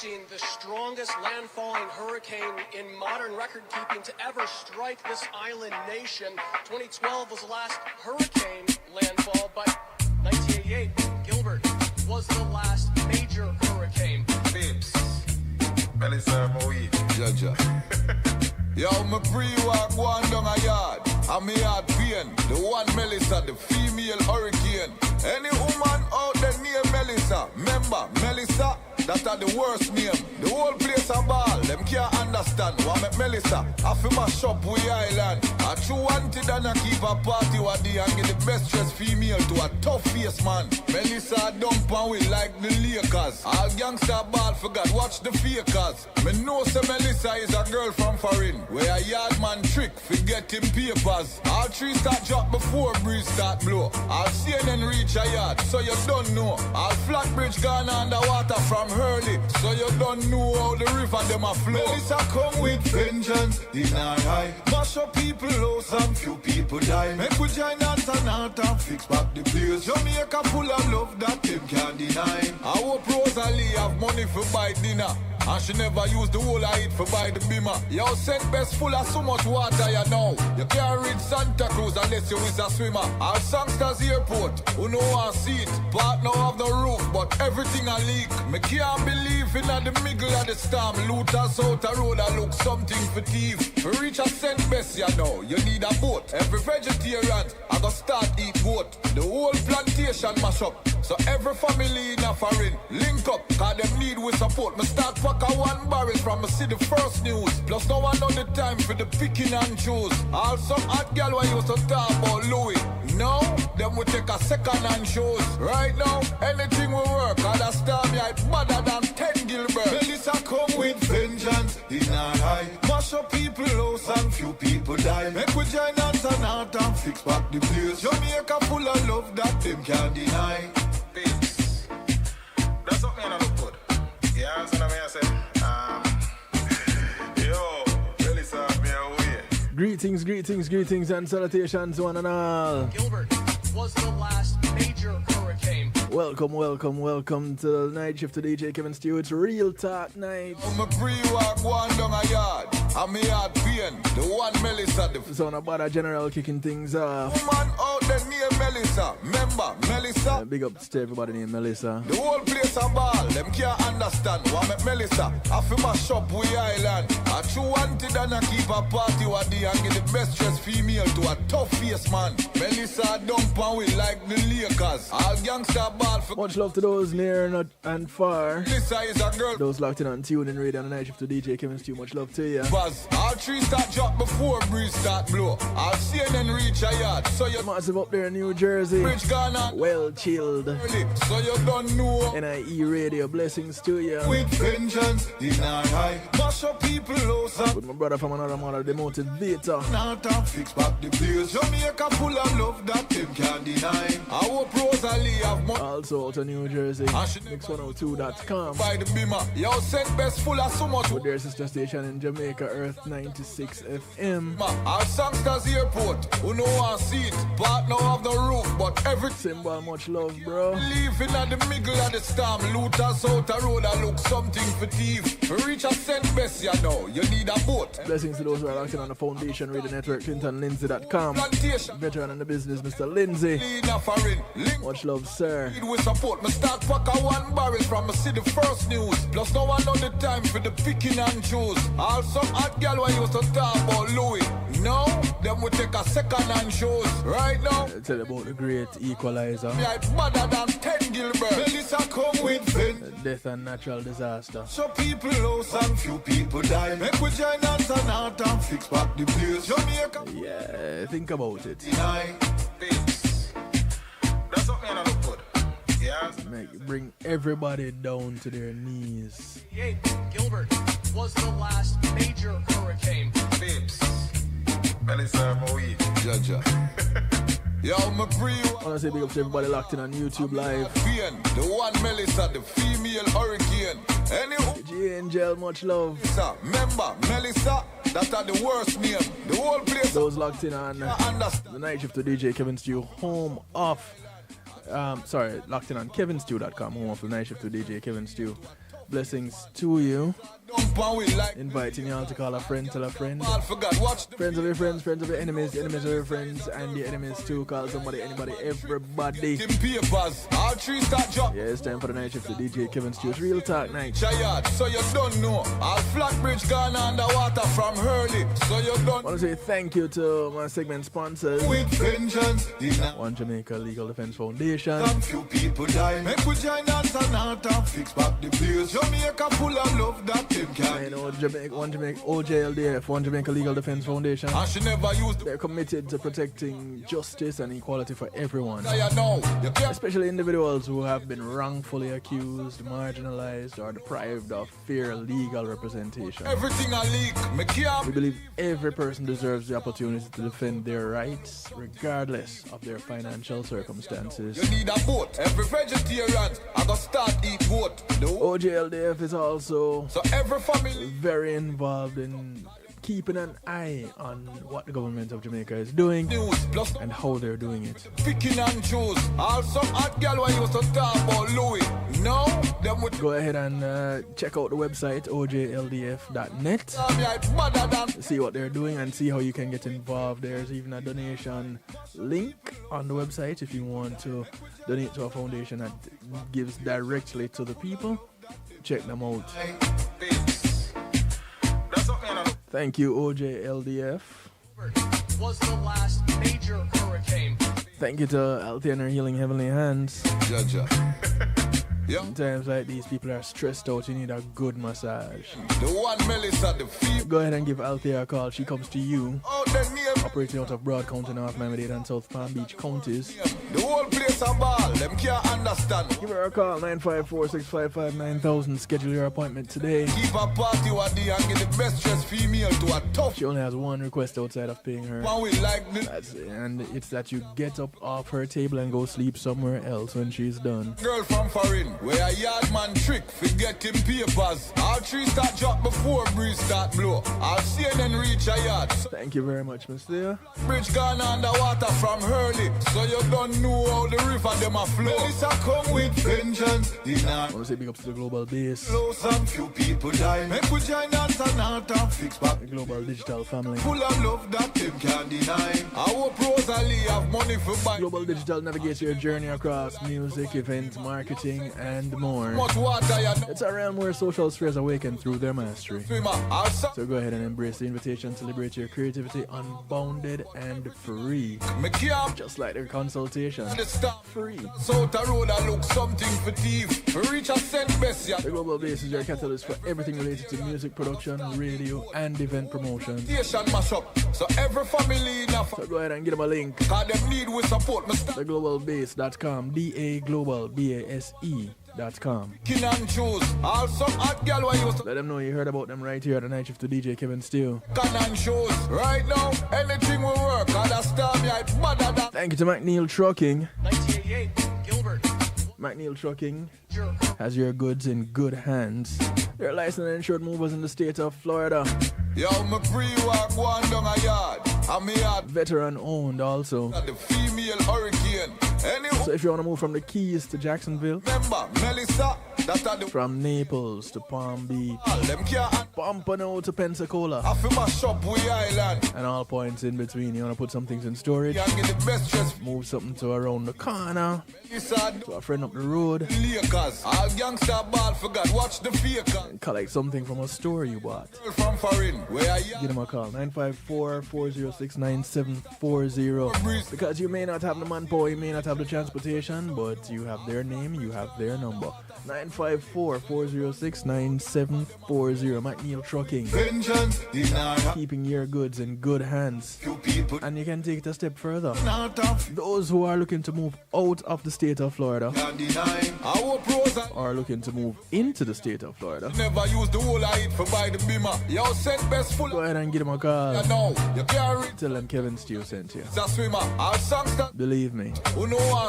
seen the strongest landfalling hurricane in modern record keeping to ever strike this island nation. 2012 was the last hurricane landfall, but 1988, Gilbert, was the last major hurricane. Babes, Melissa, Moe. Jaja. Yo, me pre-walk one down a yard, and me heart pain. The one Melissa, the female hurricane. Any woman out there near Melissa, remember, Melissa, that are the worst name. The whole place a ball, them can't understand. What make Melissa, I feel my shop we island. I true wanted and I keep a party what day and get the best dressed female to a tough face man. Melissa dump and we like the Lakers. All gangster ball forgot, watch the fakers. Me know say Melissa is a girl from foreign, where a yard man trick, forget him papers. All trees start drop before breeze start blow. All CNN reach a yard, so you don't know. All flat bridge gone underwater from early, so you don't know how the river them a flow. Melissa come with vengeance in our eye. Mash up people lost and few people die. Make we join hands and out and fix back the place. Jamaica full of love that them can't deny. I hope Rosalie have money for buy dinner, and she never use the whole of it for buy the beamer. Yo, St. Best full of so much water, you know. You can't reach Santa Cruz unless you is a swimmer. Our Songsters Airport, who know our seat, partner of the roof, but everything a leak. Me can't believe in the middle of the storm. Looters out the road, I look something for thief. To reach a St. Best, you know, you need a boat. Every vegetarian, I go start eat boat. The whole plantation mash up, so every family in a foreign link up, cause them need with support. Me start pack a one barrel from me see the first news. Plus no one on the time for the picking and choose. All some hot gal who used to talk about Louis, now them will take a second hand shows. Right now, anything will work, cause that star me it's better than 10 Gilbert. Melissa come with vengeance in her eye. Mash up people lost and few people die. Make we join hands and out and fix back the place. Jamaica full of love that them can't deny. Babes, that's something I look good. Yeah, so I say, yo, Melissa, me away. Greetings and salutations one and all. Gilbert was the last major hurricane. Welcome to the night shift to DJ Kevin Stewart's Real Talk Night. I'm a pre-walk one down a yard, and me heart pain. The one Melissa, the son about a general kicking things off. Woman out there near Melissa, remember Melissa. Big up to everybody named Melissa. The whole place a ball, them can't understand. What make Melissa, I feel my shop we island. I true wanted and I keep a party what day and get the best dressed female to a tough face man. Melissa dump and we like the Lakers. All gangster ball for much love to those near and far. Melissa is a girl. Those locked in on tune and radio on the night shift to DJ Kevin Stew. Much love to you. Buzz, all trees start drop before breeze start blow. All CNN reach a yard, so you massive up there in New Jersey. Bridge gone on. Well chilled. Early, so you don't know. NIE radio, blessings to you. With vengeance in our eye. Mash up people lost. With my brother from another mother, the motivator. Now time fix back the place. Jamaica full of love that them can't deny. I hope Rosalie have money. Also out of New Jersey. Mix102.com. By the beamer. Yo, St. Best full of so much. With their sister station in Jamaica, Earth 96 FM. Our Songsters Airport, who know our seat, partner of the roof, but every symbol, much love, bro. Living at the middle of the storm, looters out the road, I look something for thief. To reach a St. Best, you know, you need a boat. Blessings to those who are acting on the Foundation Radio Network, ClintonLindsay.com. Veteran in the business, Mr. Lindsay. Much love, sir. With support, me start pack a one barrel from me see the first news. Plus no one on the time for the picking and choose. All some hot gal who used to talk about Louis, now them will take a second hand shows. Right now, I'll tell you about the great equalizer. Yeah, it's better than 10 Gilbert. Melissa come with death and natural disaster. So people lost and few people die. Make we join hands and out and fix back the place. Jamaica. Yeah, think about it. Babes, that's something I look good. Yeah. Bring everybody down to their knees. Gilbert was the last major hurricane. Babes, Melissa, Moe. Jaja. Yo, my I want to say big up to everybody locked in on YouTube Live. The one Melissa, the female hurricane. G Angel, much love. Remember, Melissa, that are the worst name. The whole place. Those locked in on the night shift to DJ Kevin Stew, home off. Locked in on kevinstew.com, home of the night shift to DJ Kevin Stew. Blessings to you. Inviting y'all to call a friend, tell a friend. Friends of your friends, friends of your enemies, enemies of your friends, and the enemies too. Call somebody, anybody, everybody. Yeah, it's time for the night shift. The DJ Kevin Stewart's Real Talk Night. So you don't know. All Flatbridge gone underwater from Hurley. So you don't. I want to say thank you to my segment sponsors. With vengeance. One Jamaica Legal Defense Foundation. Some few people die. Make we join us and not and fix back the place. Jamaica full of love that them can. You know, one Jamaica OJLDF, One Jamaica Legal Defense Foundation. And she never used. They're committed to protecting justice and equality for everyone. Know. Especially individuals who have been wrongfully accused, marginalized, or deprived of fair legal representation. Everything I leak. We believe every person deserves the opportunity to defend their rights, regardless of their financial circumstances. You need a boat. Every vegetarian, I got start eat boat. OJLDF is also so every family very involved in keeping an eye on what the government of Jamaica is doing and how they're doing it. Picking and choose. Also, hot girl who used to talk about Louis. No, them would go ahead and check out the website ojldf.net. See what they're doing and see how you can get involved. There's even a donation link on the website if you want to donate to a foundation that gives directly to the people. Check them out. Thank you, OJLDF. Was the last major hurricane. Thank you to Althea and her Healing Heavenly Hands. In times like these, people are stressed out. You need a good massage. The one Melissa, the feet. Go ahead and give Althea a call. She comes to you. Operating out of Broad County, North Miami-Dade and South Palm Beach counties. The whole place a ball. Them can't understand. Give her a call, 954-655-9000. Schedule your appointment today. Keep a party with the and get the best dressed female to a tough. She only has one request outside of paying her. One we like and it's that you get up off her table and go sleep somewhere else when she's done. Girl from foreign, where a yard man trick, forgetting papers. All trees start drop before breeze start blow. I'll see and then reach a yard. Thank you very much, Mr. Bridge gone underwater from Hurley, so you don't know how the river them a flow. Melissa come with vengeance. I want to say big up to the global base. Some few people die. Make we join us and not and fix back. The global digital family. Full of love that them can't deny. I hope Rosalie have money for buy. Global digital navigates your journey across music, events, marketing, and more. Much water, it's a realm where social spheres awaken through their mastery. So go ahead and embrace the invitation to liberate your creativity unbounded and free. Just like their consultation. Free. So the road I look something for thief. Reach a cent best, yeah. The global base is your catalyst for everything related to music production, radio, and event promotion. So every family enough. So go ahead and give them a link. Cause them need with support. Theglobalbase.com. DAGlobalBASE.com. Let them know you heard about them right here at the night shift to DJ Kevin Steele. Right now, anything will work. Thank you to McNeil Trucking. 1988, Gilbert. McNeil Trucking has your goods in good hands. They're licensed and insured movers in the state of Florida. Yo, my pre-walk one down a yard. I'm yard. Veteran owned also. The female hurricane. So if you want to move from the Keys to Jacksonville, remember, Melissa, from Naples to Palm Beach, Pompano to Pensacola, and all points in between, you want to put some things in storage, move something to around the corner, to a friend up the road, and collect something from a store you bought. Give them a call, 954-406-9740, because you may not have the manpower, you may not have the transportation, but you have their name, you have their number. 954-406-9740. McNeil Trucking. Keeping your goods in good hands. And you can take it a step further. Those who are looking to move out of the state of Florida or looking to move into the state of Florida, never use the whole I eat for buy the beamer. Yo, send best full. Go ahead and give them a call. You can't tell them Kevin Steele sent you. Believe me,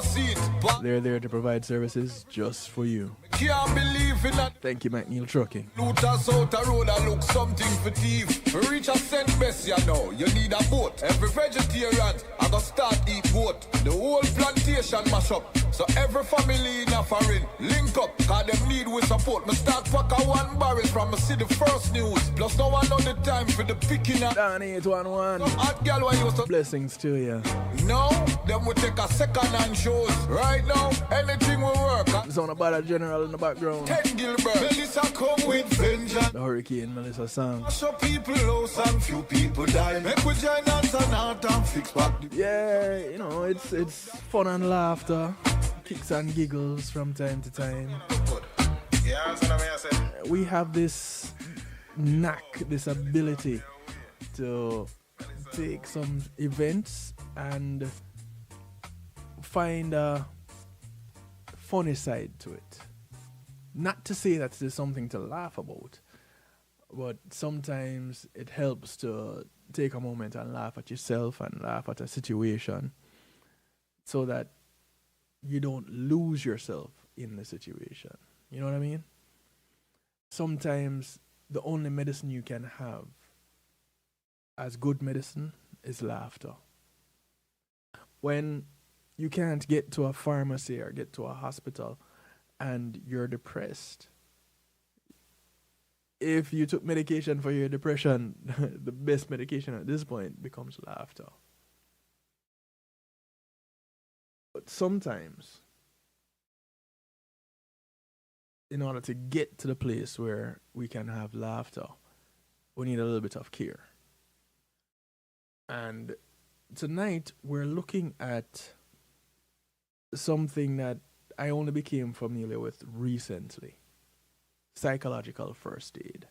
see it, they're there to provide services just for you. Can't believe in that. Thank you, McNeil Trucking. Looters out the road, I look something for thief. For reach a cent best, you know, you need a boat. Every vegetarian, I got start eat boat. The whole plantation mash up. So every family in a foreign, link up, cause them need with support. Me start pack a one barrel from me see the first news. Plus no one know the time for the picking up. Down 811. Some hot girl who used to Blessings to you. no, them will take a second hand shows. Right now, anything will work. Zone about a general in the background. 10 Gilbert, Melissa come with vengeance. The Hurricane Melissa song. So people lose and few people die. Make we join hands and out and fix back the Yeah, you know, it's fun and laughter. Kicks and giggles from time to time. yeah, that's what I say. We have this knack, this ability to take some events and find a funny side to it. Not to say that there's something to laugh about, but sometimes it helps to take a moment and laugh at yourself and laugh at a situation so that you don't lose yourself in the situation. You know what I mean? Sometimes the only medicine you can have as good medicine is laughter. When you can't get to a pharmacy or get to a hospital and you're depressed, if you took medication for your depression, the best medication at this point becomes laughter. But sometimes, in order to get to the place where we can have laughter, we need a little bit of care. And tonight, we're looking at something that I only became familiar with recently: psychological first aid.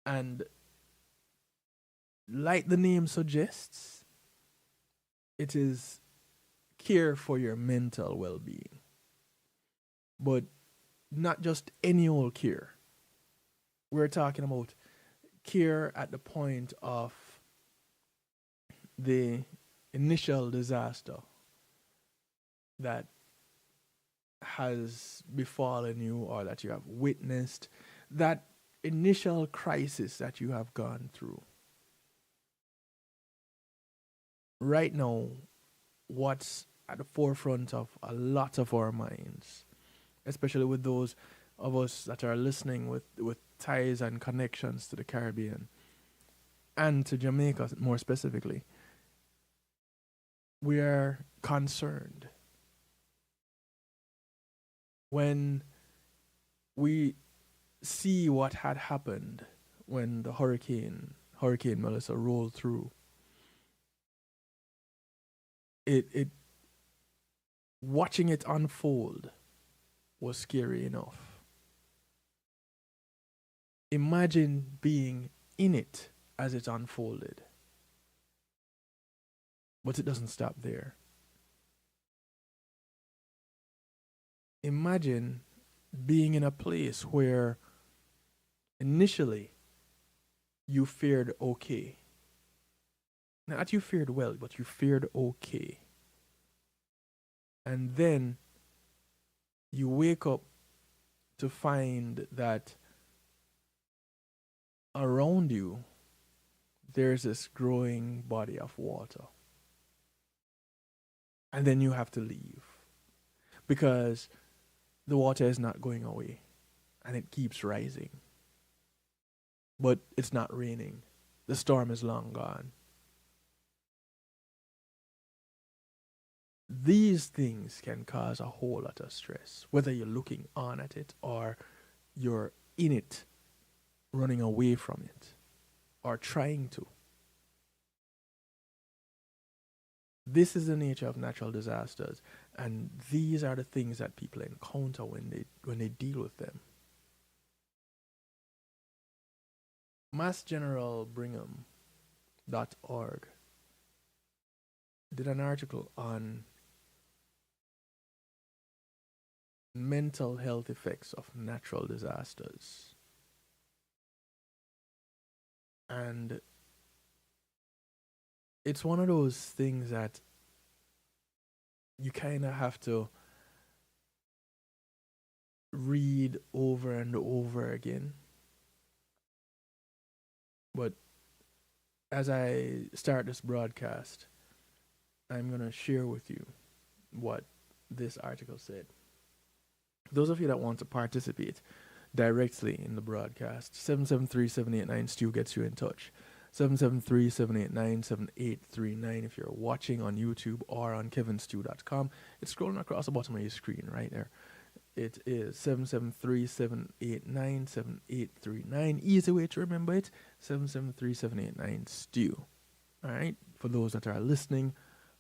And like the name suggests, it is care for your mental well-being. But not just any old care. We're talking about care at the point of the initial disaster that has befallen you or that you have witnessed, that initial crisis that you have gone through. Right now, what's at the forefront of a lot of our minds, especially with those of us that are listening with ties and connections to the Caribbean and to Jamaica more specifically, we are concerned. When we see what had happened when the Hurricane Melissa rolled through, it watching it unfold was scary enough. Imagine being in it as it unfolded. But it doesn't stop there. Imagine being in a place where initially you feared okay. Not you feared well, but you feared okay. And then you wake up to find that around you there's this growing body of water. And then you have to leave because the water is not going away and it keeps rising. But it's not raining. The storm is long gone. These things can cause a whole lot of stress, whether you're looking on at it or you're in it, running away from it, or trying to. This is the nature of natural disasters, and these are the things that people encounter when they deal with them. MassGeneralBrigham.org did an article on mental health effects of natural disasters. And it's one of those things that you kind of have to read over and over again. But as I start this broadcast, I'm going to share with you what this article said. Those of you that want to participate directly in the broadcast, 773-789-STEW gets you in touch. 773-789-7839 if you're watching on YouTube or on kevinstew.com. It's scrolling across the bottom of your screen right there. It is 773-789-7839. Easy way to remember it, 773-789-STEW. All right, for those that are listening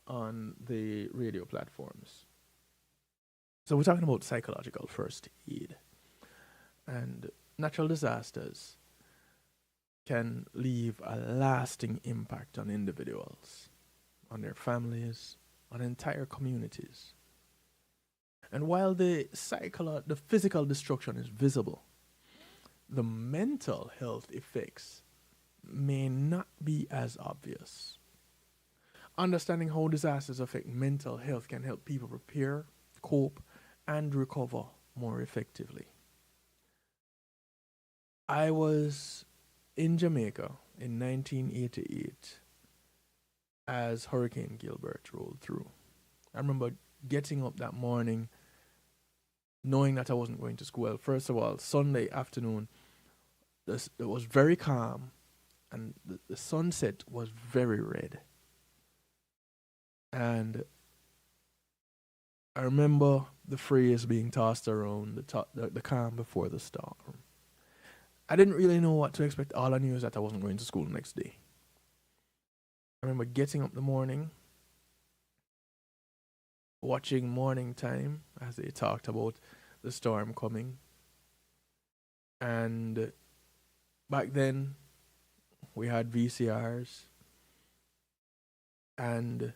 on the radio platforms. So we're talking about psychological first aid. And natural disasters can leave a lasting impact on individuals, on their families, on entire communities. And while the physical destruction is visible, the mental health effects may not be as obvious. Understanding how disasters affect mental health can help people prepare, cope, and recover more effectively. I was in Jamaica in 1988 as Hurricane Gilbert rolled through. I remember getting up that morning knowing that I wasn't going to school. Well, first of all, Sunday afternoon, it was very calm and the sunset was very red. And I remember the phrase being tossed around, the calm before the storm. I didn't really know what to expect. All I knew is that I wasn't going to school the next day. I remember getting up in the morning, watching Morning Time as they talked about the storm coming. And back then, we had VCRs. And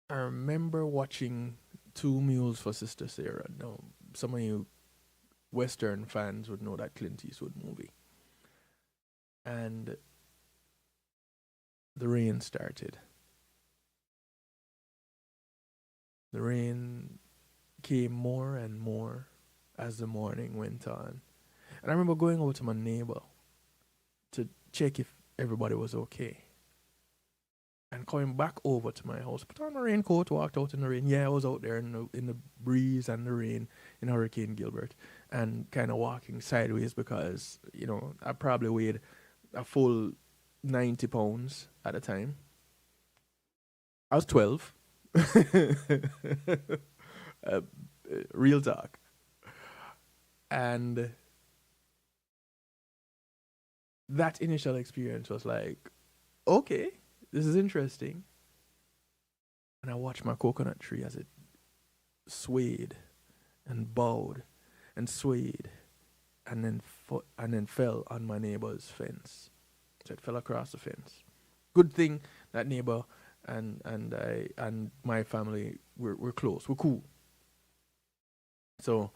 I remember watching Two Mules for Sister Sarah. Now, some of you Western fans would know that Clint Eastwood movie. And the rain started. The rain came more and more as the morning went on. And I remember going over to my neighbor to check if everybody was okay. And coming back over to my house, put on my raincoat, walked out in the rain. Yeah, I was out there in the breeze and the rain in Hurricane Gilbert and kind of walking sideways because, you know, I probably weighed a full 90 pounds at the time. I was 12. Real talk. And that initial experience was like, okay, this is interesting. And I watched my coconut tree as it swayed and bowed and swayed and then fell on my neighbor's fence. So it fell across the fence. Good thing that neighbor and I and my family were close. We're cool. So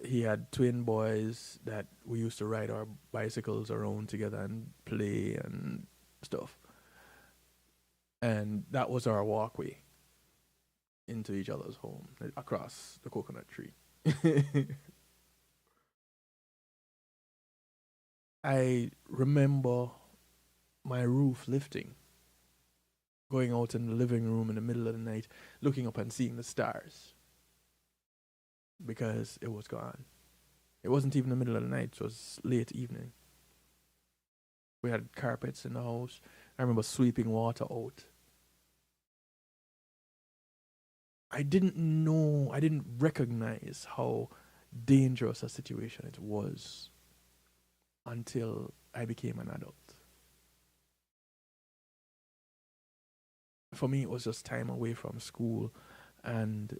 he had twin boys that we used to ride our bicycles around together and play and stuff. And that was our walkway into each other's home across the coconut tree. I remember my roof lifting, going out in the living room in the middle of the night, looking up and seeing the stars because it was gone. It wasn't even the middle of the night, it was late evening. We had carpets in the house. I remember sweeping water out. I didn't recognize how dangerous a situation it was until I became an adult. For me, it was just time away from school and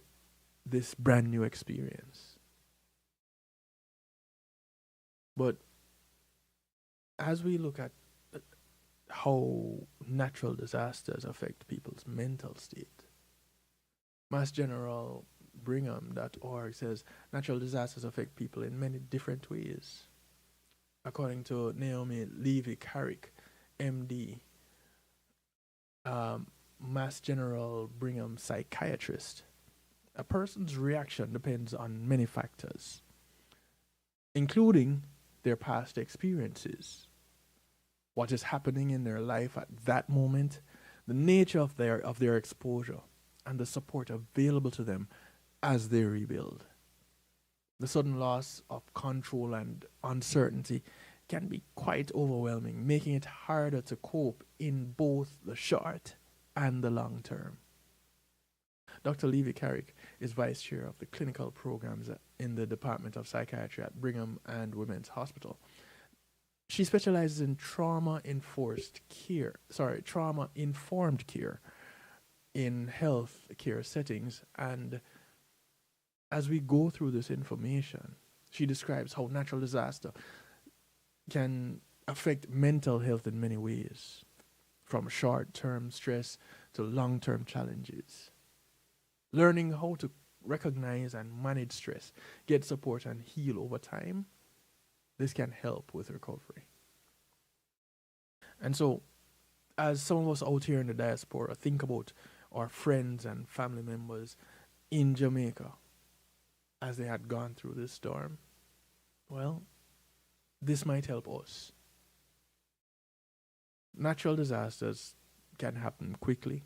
this brand new experience. But as we look at how natural disasters affect people's mental state, Mass General Brigham.org says natural disasters affect people in many different ways. According to Naomi Levy-Carrick, MD, Mass General Brigham psychiatrist, a person's reaction depends on many factors, including their past experiences, what is happening in their life at that moment, the nature of their exposure, and the support available to them as they rebuild. The sudden loss of control and uncertainty can be quite overwhelming, making it harder to cope in both the short and the long term. Dr. Levy Carrick is Vice Chair of the Clinical Programs in the Department of Psychiatry at Brigham and Women's Hospital. She specializes in trauma-informed care in health care settings, and as we go through this information, she describes how natural disaster can affect mental health in many ways, from short-term stress to long-term challenges. Learning how to recognize and manage stress, get support, and heal over time, this can help with recovery. And so, as some of us out here in the diaspora think about our friends and family members in Jamaica as they had gone through this storm, well, this might help us. Natural disasters can happen quickly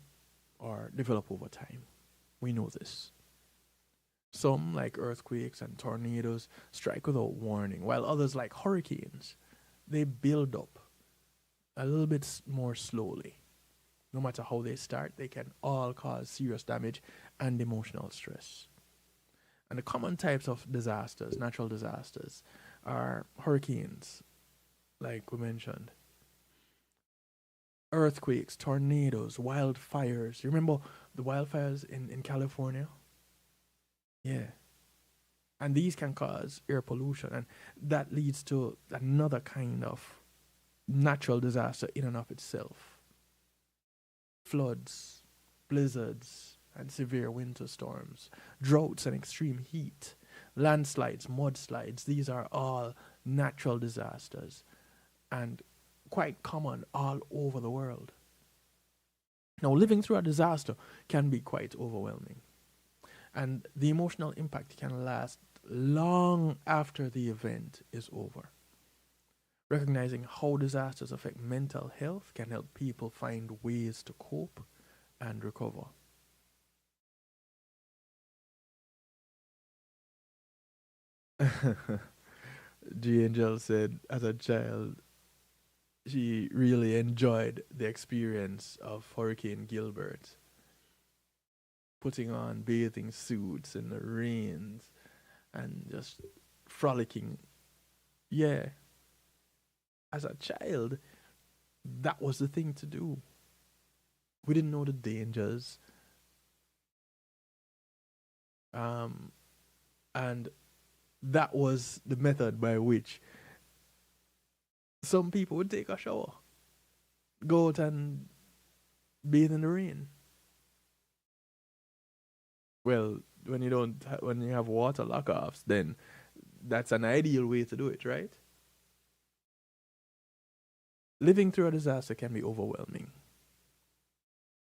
or develop over time. We know this. Some, like earthquakes and tornadoes, strike without warning, while others, like hurricanes, they build up a little bit more slowly. No matter how they start, they can all cause serious damage and emotional stress. And the common types of disasters, natural disasters, are hurricanes, like we mentioned, earthquakes, tornadoes, wildfires. You remember the wildfires in California? Yeah. And these can cause air pollution, and that leads to another kind of natural disaster in and of itself. Floods, blizzards, and severe winter storms, droughts and extreme heat, landslides, mudslides. These are all natural disasters and quite common all over the world. Now, living through a disaster can be quite overwhelming, and the emotional impact can last long after the event is over. Recognizing how disasters affect mental health can help people find ways to cope and recover. G. Angel said, as a child, she really enjoyed the experience of Hurricane Gilbert, putting on bathing suits in the rains and just frolicking. Yeah. As a child, that was the thing to do. We didn't know the dangers. And that was the method by which some people would take a shower, go out and bathe in the rain. Well, when you have water lockoffs, then that's an ideal way to do it, right? Living through a disaster can be overwhelming,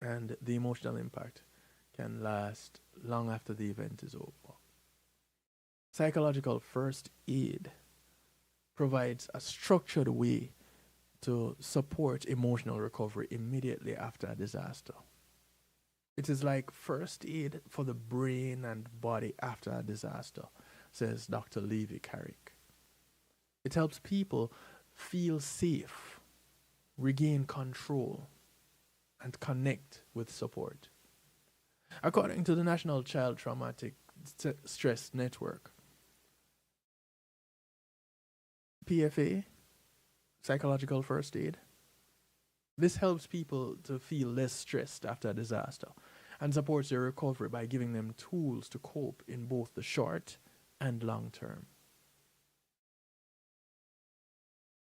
and the emotional impact can last long after the event is over. Psychological first aid provides a structured way to support emotional recovery immediately after a disaster. It is like first aid for the brain and body after a disaster, says Dr. Levy Carrick. It helps people feel safe, regain control, and connect with support. According to the National Child Traumatic Stress Network, PFA, psychological first aid, this helps people to feel less stressed after a disaster and supports their recovery by giving them tools to cope in both the short and long term.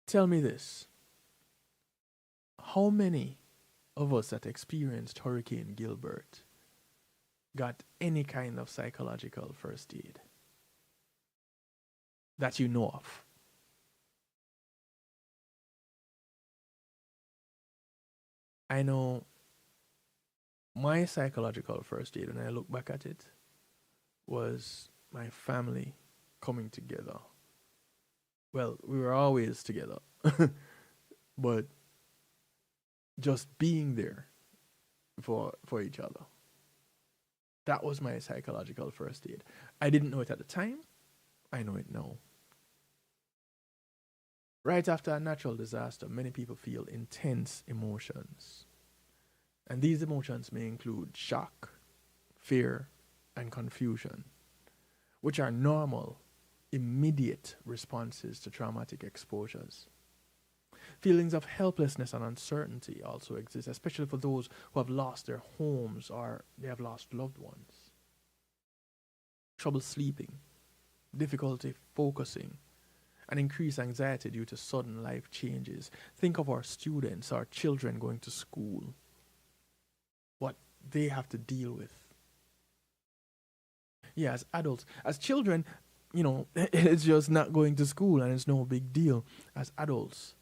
Tell me this. How many of us that experienced Hurricane Gilbert got any kind of psychological first aid that you know of? I know my psychological first aid, when I look back at it, was my family coming together. Well, we were always together, but just being there for each other. That was my psychological first aid. I didn't know it at the time. I know it now. Right after a natural disaster, many people feel intense emotions. And these emotions may include shock, fear, and confusion, which are normal, immediate responses to traumatic exposures. Feelings of helplessness and uncertainty also exist, especially for those who have lost their homes or they have lost loved ones. Trouble sleeping, difficulty focusing, and increased anxiety due to sudden life changes. Think of our students, our children going to school, what they have to deal with. Yeah, as adults, as children, it's just not going to school and it's no big deal. As adults,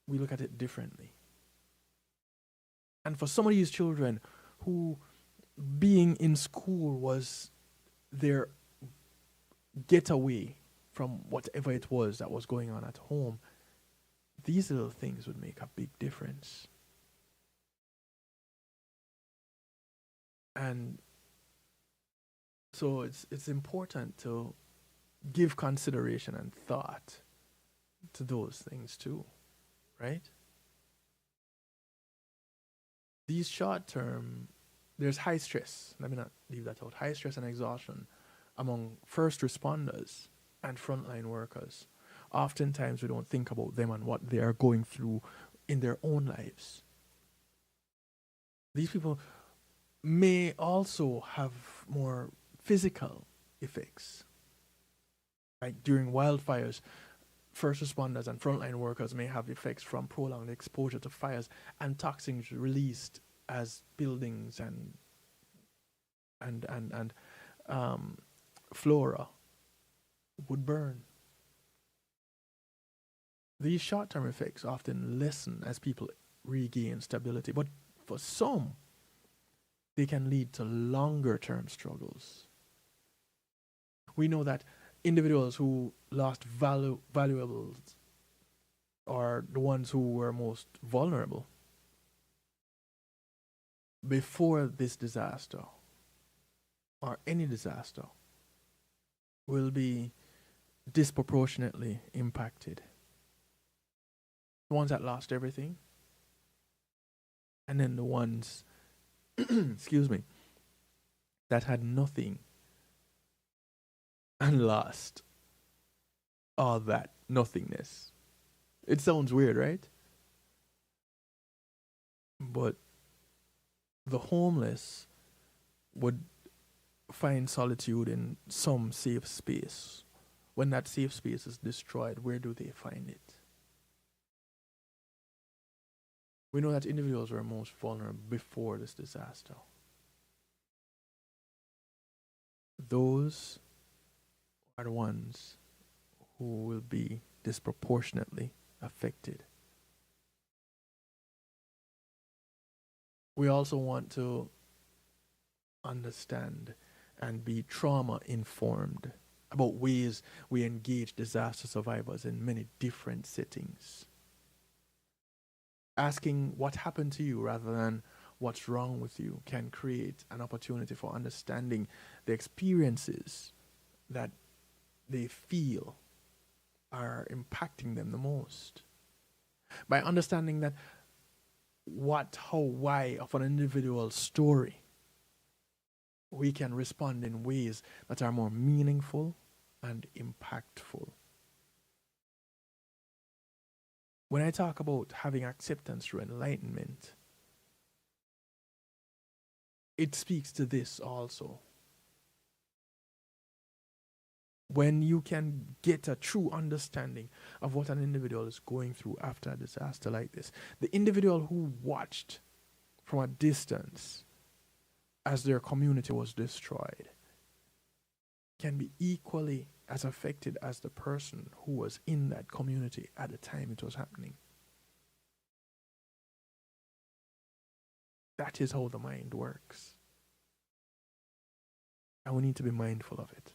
we look at it differently. And for some of these children who being in school was their getaway from whatever it was that was going on at home, these little things would make a big difference. And so it's important to give consideration and thought to those things too, right? These short-term, there's high stress. Let me not leave that out. High stress and exhaustion among first responders and frontline workers. Oftentimes we don't think about them and what they are going through in their own lives. These people may also have more physical effects. Like during wildfires, first responders and frontline workers may have effects from prolonged exposure to fires and toxins released as buildings and flora would burn. These short-term effects often lessen as people regain stability, but for some, they can lead to longer-term struggles. We know that individuals who lost valuables are the ones who were most vulnerable before this disaster or any disaster will be disproportionately impacted. The ones that lost everything, and then the ones, excuse me, that had nothing and lost all that nothingness. It sounds weird, right? But the homeless would find solitude in some safe space. When that safe space is destroyed, where do they find it? We know that individuals were most vulnerable before this disaster. Those are the ones who will be disproportionately affected. We also want to understand and be trauma informed about ways we engage disaster survivors in many different settings. Asking what happened to you rather than what's wrong with you can create an opportunity for understanding the experiences that they feel are impacting them the most. By understanding that what, how, why of an individual story, we can respond in ways that are more meaningful and impactful. When I talk about having acceptance through enlightenment, it speaks to this also. When you can get a true understanding of what an individual is going through after a disaster like this, the individual who watched from a distance as their community was destroyed can be equally as affected as the person who was in that community at the time it was happening. That is how the mind works. And we need to be mindful of it.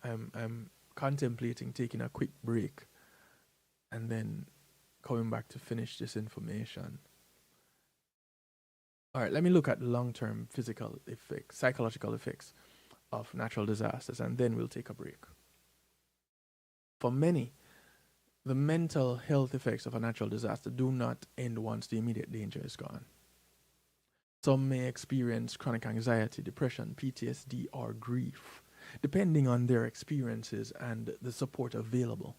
I'm contemplating taking a quick break and then coming back to finish this information. All right, let me look at long-term physical effects, psychological effects of natural disasters, and then we'll take a break. For many, the mental health effects of a natural disaster do not end once the immediate danger is gone. Some may experience chronic anxiety, depression, PTSD, or grief, depending on their experiences and the support available.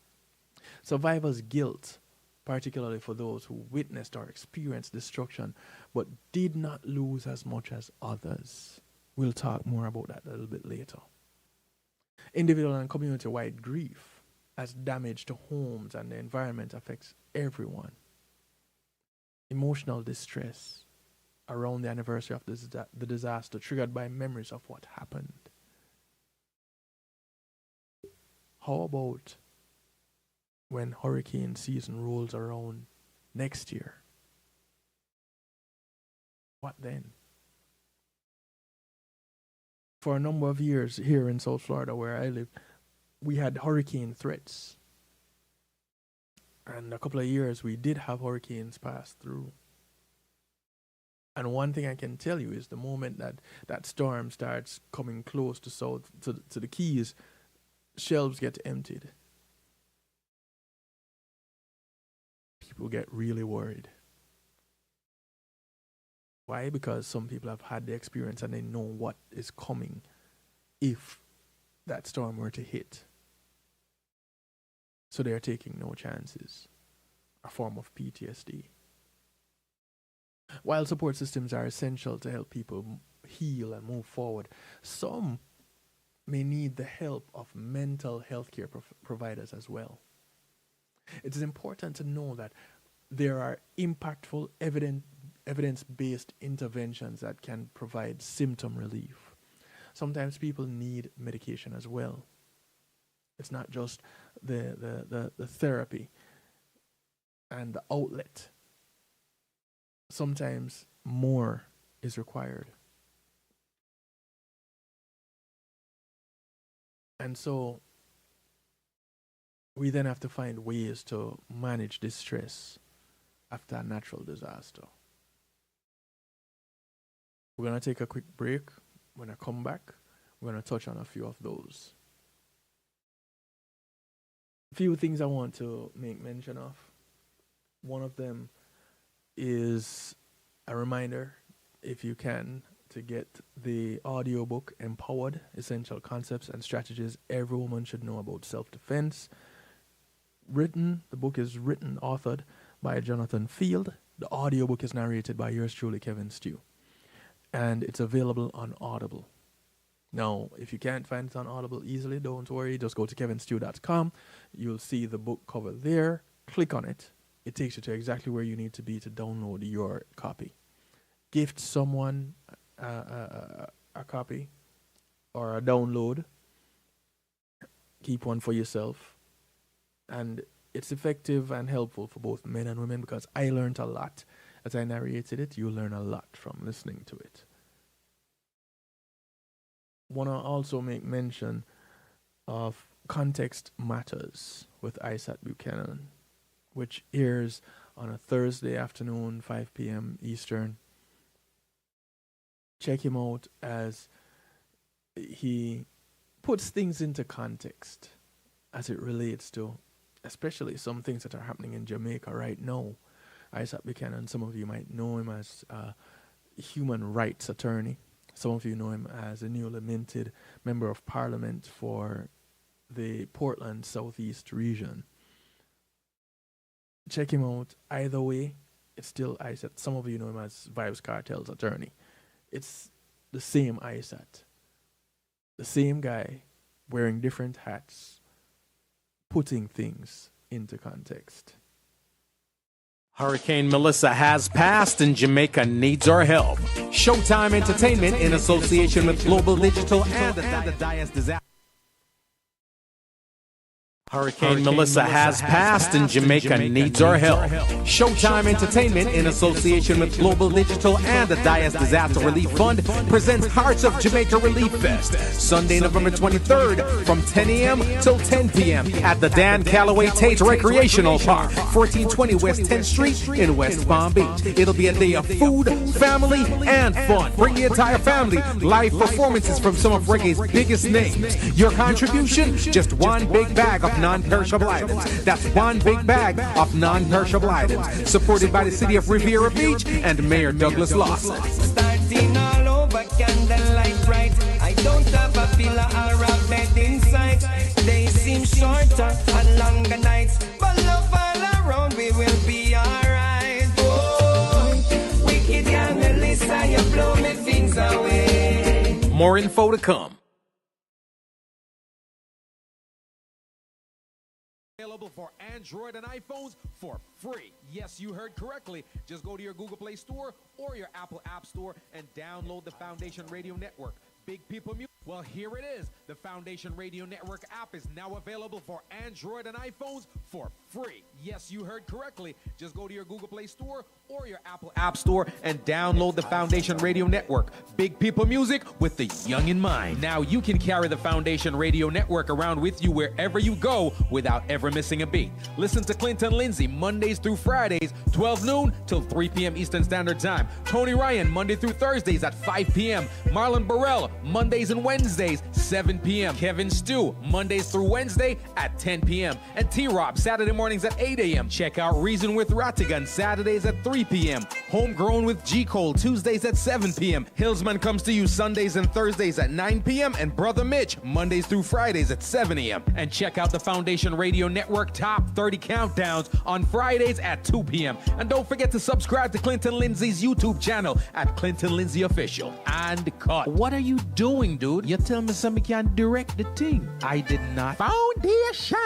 Survivor's guilt, particularly for those who witnessed or experienced destruction but did not lose as much as others. We'll talk more about that a little bit later. Individual and community-wide grief, as damage to homes and the environment affects everyone. Emotional distress around the anniversary of the disaster, triggered by memories of what happened. How about when hurricane season rolls around next year? What then? For a number of years here in South Florida, where I live, we had hurricane threats. And a couple of years we did have hurricanes pass through. And one thing I can tell you is the moment that storm starts coming close to the Keys, shelves get emptied. People get really worried. Why? Because some people have had the experience and they know what is coming if that storm were to hit. So they are taking no chances. A form of PTSD. While support systems are essential to help people heal and move forward, some may need the help of mental health care providers as well. It is important to know that there are impactful evidence-based interventions that can provide symptom relief. Sometimes people need medication as well. It's not just the therapy and the outlet. Sometimes more is required. And so we then have to find ways to manage this stress after a natural disaster. We're going to take a quick break. When I come back, we're going to touch on a few of those. A few things I want to make mention of. One of them is a reminder, if you can, to get the audiobook Empowered: Essential Concepts and Strategies Every Woman Should Know About Self-Defense. The book is authored by Jonathan Field. The audiobook is narrated by yours truly, Kevin Stew. And it's available on Audible. Now, if you can't find it on Audible easily, don't worry. Just go to kevinstew.com. You'll see the book cover there. Click on it. It takes you to exactly where you need to be to download your copy. Gift someone a copy or a download. Keep one for yourself. And it's effective and helpful for both men and women because I learned a lot. As I narrated it, you learn a lot from listening to it. Want to also make mention of Context Matters with Isaac Buchanan, which airs on a Thursday afternoon, 5 p.m. Eastern. Check him out as he puts things into context as it relates to especially some things that are happening in Jamaica right now. Isaac Buchanan, some of you might know him as a human rights attorney. Some of you know him as a newly minted member of parliament for the Portland Southeast region. Check him out. Either way, it's still Isaac. Some of you know him as Vibes Cartel's attorney. It's the same Isaac. The same guy wearing different hats, putting things into context. Hurricane Melissa has passed and Jamaica needs our help. Showtime Entertainment in association with Global Digital and the Dias Disaster. Hurricane Melissa has passed and Jamaica needs our help. Showtime Entertainment, in association with Global Digital and the Dias Disaster Relief Fund, presents Hearts of Jamaica Relief Fest, Sunday, November 23rd, from 10 a.m. till 10 p.m. at the Dan Calloway Tate Recreational Park, 1420 West 10th Street in West Palm Beach. It'll be a day of food, family, and fun. Bring the entire family. Live performances from some of reggae's biggest names. Your contribution? Just one big bag of non-perishable items. That's one big bag of non-perishable items. Supported by the City of Riviera Beach and Mayor Douglas Lawson. Starting all over, candlelight bright. I don't have a pillar or a bed in sight. They seem shorter and longer nights, but love all around, we will be alright. Oh, wicked young Melissa, you blow me things away. More info to come. Available for Android and iPhones for free. Yes, you heard correctly. Just go to your Google Play Store or your Apple App Store and download the Foundation Radio Network. Big People Music. Well, here it is. The Foundation Radio Network app is now available for Android and iPhones for free. Yes, you heard correctly. Just go to your Google Play Store or your Apple App Store and download the Foundation Radio Network. Big People Music with the young in mind. Now you can carry the Foundation Radio Network around with you wherever you go without ever missing a beat. Listen to Clinton Lindsay Mondays through Fridays, 12 noon till 3 p.m. Eastern Standard Time. Tony Ryan Monday through Thursdays at 5 p.m. Marlon Burrell Mondays and Wednesdays, 7 p.m. Kevin Stew, Mondays through Wednesday at 10 p.m. And T-Rob, Saturday mornings at 8 a.m. Check out Reason with Rattigan, Saturdays at 3 p.m. Homegrown with G. Cole, Tuesdays at 7 p.m. Hillsman comes to you Sundays and Thursdays at 9 p.m. And Brother Mitch, Mondays through Fridays at 7 a.m. And check out the Foundation Radio Network Top 30 Countdowns on Fridays at 2 p.m. And don't forget to subscribe to Clinton Lindsay's YouTube channel at Clinton Lindsay Official. And cut. What are you doing, dude? You tell me somebody can direct the thing. I did not. Foundation.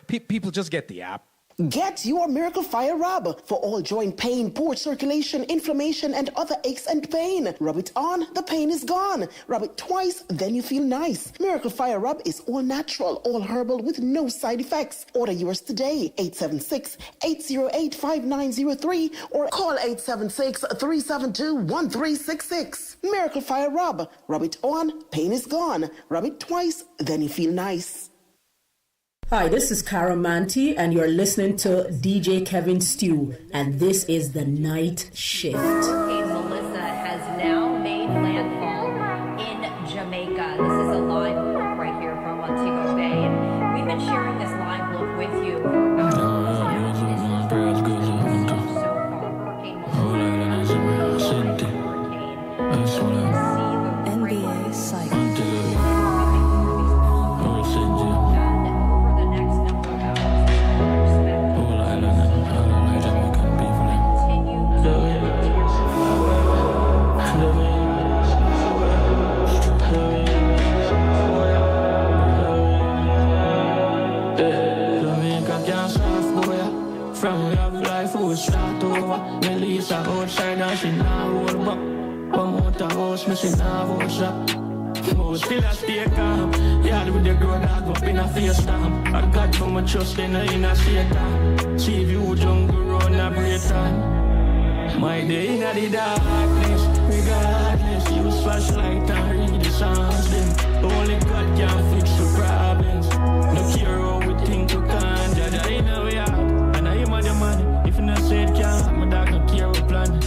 People just get the app. Get your Miracle Fire Rub for all joint pain, poor circulation, inflammation, and other aches and pain. Rub it on, the pain is gone. Rub it twice, then you feel nice. Miracle Fire Rub is all natural, all herbal with no side effects. Order yours today, 876-808-5903 or call 876-372-1366. Miracle Fire Rub. Rub it on, pain is gone. Rub it twice, then you feel nice. Hi, this is Cara Manti, and you're listening to DJ Kevin Stew, and this is The Night Shift. Hurricane Melissa has now made landfall in Jamaica. This is a live look right here from Montego Bay, and we've been sharing this live look with you for about so far. Hurricane Melissa, NBA Psyche. From love life, who will start over. Melissa outside and she now hold back. One more to house, me she now hold shop. But still I stay calm. Yard with the girl that go up in a face stamp. I got for my trust in a Satan. See if you jungle run a break time. My day in the darkness, regardless. Use flashlight and read the songs then. Only God can fix the problems. No care how we think we can't. Jada in our yard. If you not say it can't, my dog don't care what plan. We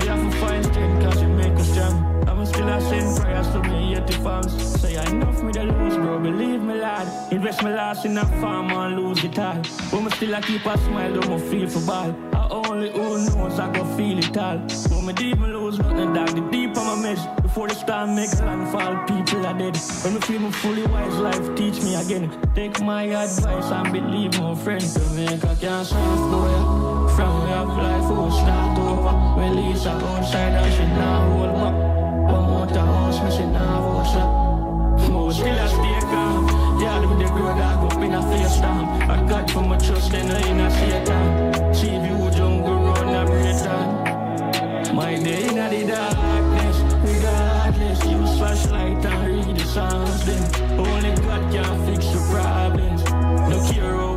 have to find strength cause you make us strong. I'm still a send prayers to me at the farms. Say I enough me to lose, bro, believe me lad. Invest my last in a farm and lose it all. But me still I keep a smile, don't feel for ball. I only who knows I go feel it all. But me deep me lose nothing dog, the deep on my mess. Before the storm make landfall, people are dead. When me feel me fully wise, life teach me again. Take my advice and believe my friend. Jamaica can't soft boy. From love life, who start over. Melissa outside and she now hold back. One more to house, me she now hold shop. But still I stay calm. Yard with the girl that go up in a face stamp. I got for my trust in a Satan. See if you jungle run a break time. My day in the darkness, regardless. Use flashlight and read the songs then. Only God can fix the problems. No care how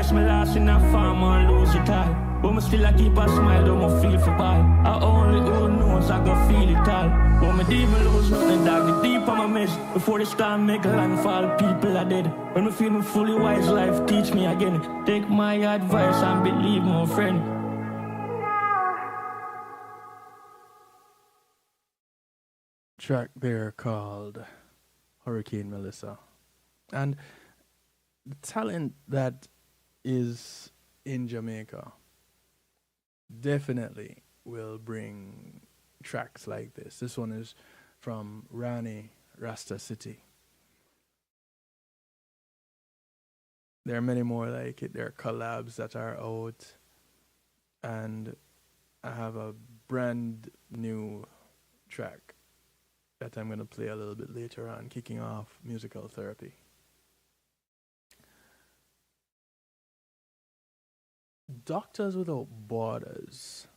guess me lost in a farm or lose it all. But me still I keep a smile, don't me feel for ball. I only who knows I go feel it all. But me deep me lose nothing, dog. The deep on my mess. Before the storm make a landfall, people are dead. When me feel me fully wise, life teach me again. Take my advice and believe my friend. Track there called Hurricane Melissa. And the talent that is in Jamaica definitely will bring tracks like this. This one is from Rani Rasta City. There are many more like it. There are collabs that are out. And I have a brand new track that I'm going to play a little bit later on, kicking off musical therapy. Doctors Without Borders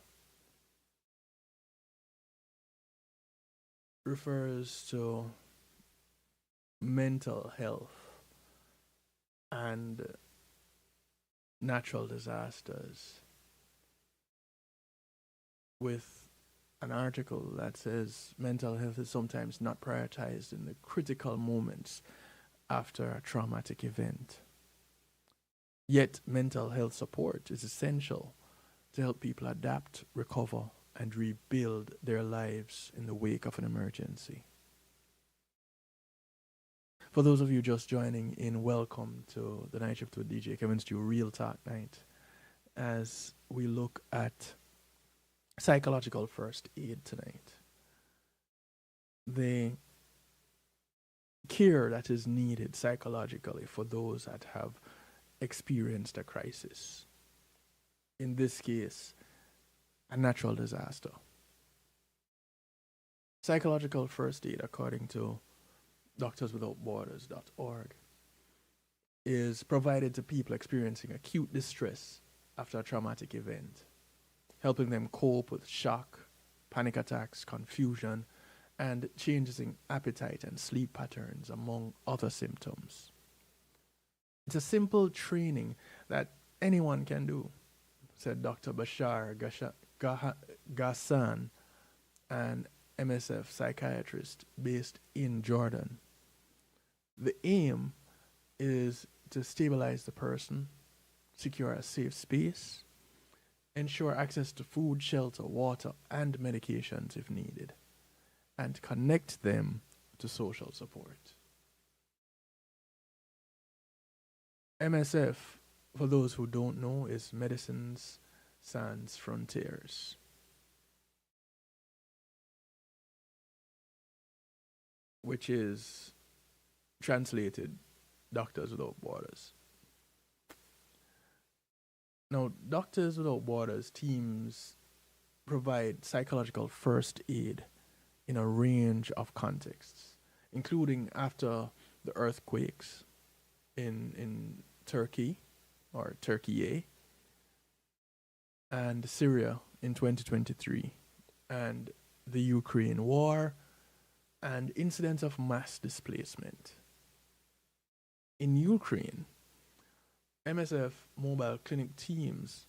refers to mental health and natural disasters, with an article that says mental health is sometimes not prioritized in the critical moments after a traumatic event. Yet mental health support is essential to help people adapt, recover, and rebuild their lives in the wake of an emergency. For those of you just joining in, welcome to the Night Shift with DJ Kevin Stew Real Talk Night, as we look at psychological first aid tonight. The care that is needed psychologically for those that have experienced a crisis. In this case, a natural disaster. Psychological first aid, according to DoctorsWithoutBorders.org, is provided to people experiencing acute distress after a traumatic event, helping them cope with shock, panic attacks, confusion, and changes in appetite and sleep patterns, among other symptoms. It's a simple training that anyone can do, said Dr. Bashar Ghassan, an MSF psychiatrist based in Jordan. The aim is to stabilize the person, secure a safe space, ensure access to food, shelter, water, and medications if needed, and connect them to social support. MSF, for those who don't know, is Medicines Sans Frontiers. Which is translated Doctors Without Borders. Now, Doctors Without Borders teams provide psychological first aid in a range of contexts, including after the earthquakes in Turkey, or Turkey, and Syria in 2023, and the Ukraine war, and incidents of mass displacement. In Ukraine, MSF mobile clinic teams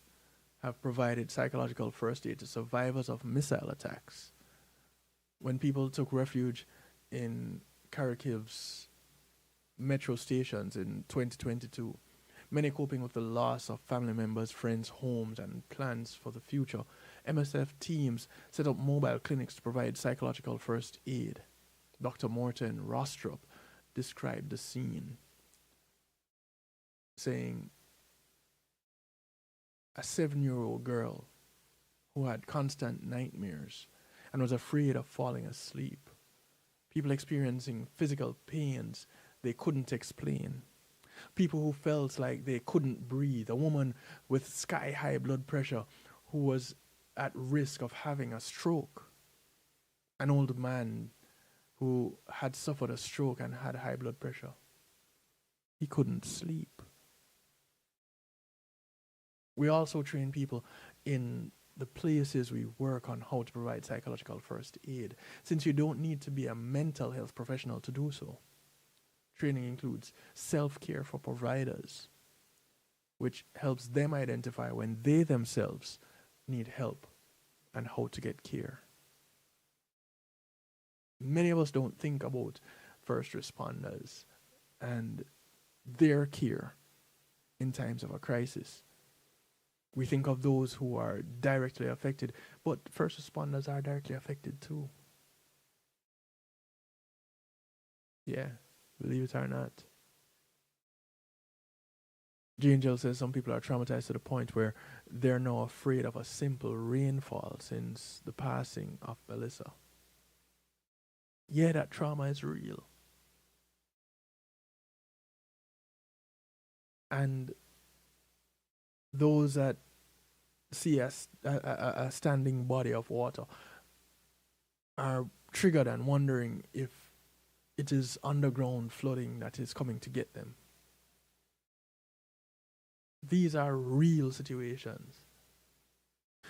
have provided psychological first aid to survivors of missile attacks. When people took refuge in Kharkiv's metro stations in 2022, many coping with the loss of family members, friends, homes, and plans for the future, MSF teams set up mobile clinics to provide psychological first aid. Dr. Morton Rostrup described the scene, saying, a 7-year-old girl who had constant nightmares and was afraid of falling asleep. People experiencing physical pains they couldn't explain. People who felt like they couldn't breathe. A woman with sky-high blood pressure who was at risk of having a stroke. An old man who had suffered a stroke and had high blood pressure. He couldn't sleep. We also train people in the places we work on how to provide psychological first aid, since you don't need to be a mental health professional to do so. Training includes self-care for providers. which helps them identify when they themselves need help and how to get care. Many of us don't think about first responders and their care in times of a crisis. We think of those who are directly affected, but first responders are directly affected too. Yeah, believe it or not. Angel says some people are traumatized to the point where they're now afraid of a simple rainfall since the passing of Melissa. Yeah, that trauma is real. And those that see a standing body of water are triggered and wondering if it is underground flooding that is coming to get them. These are real situations.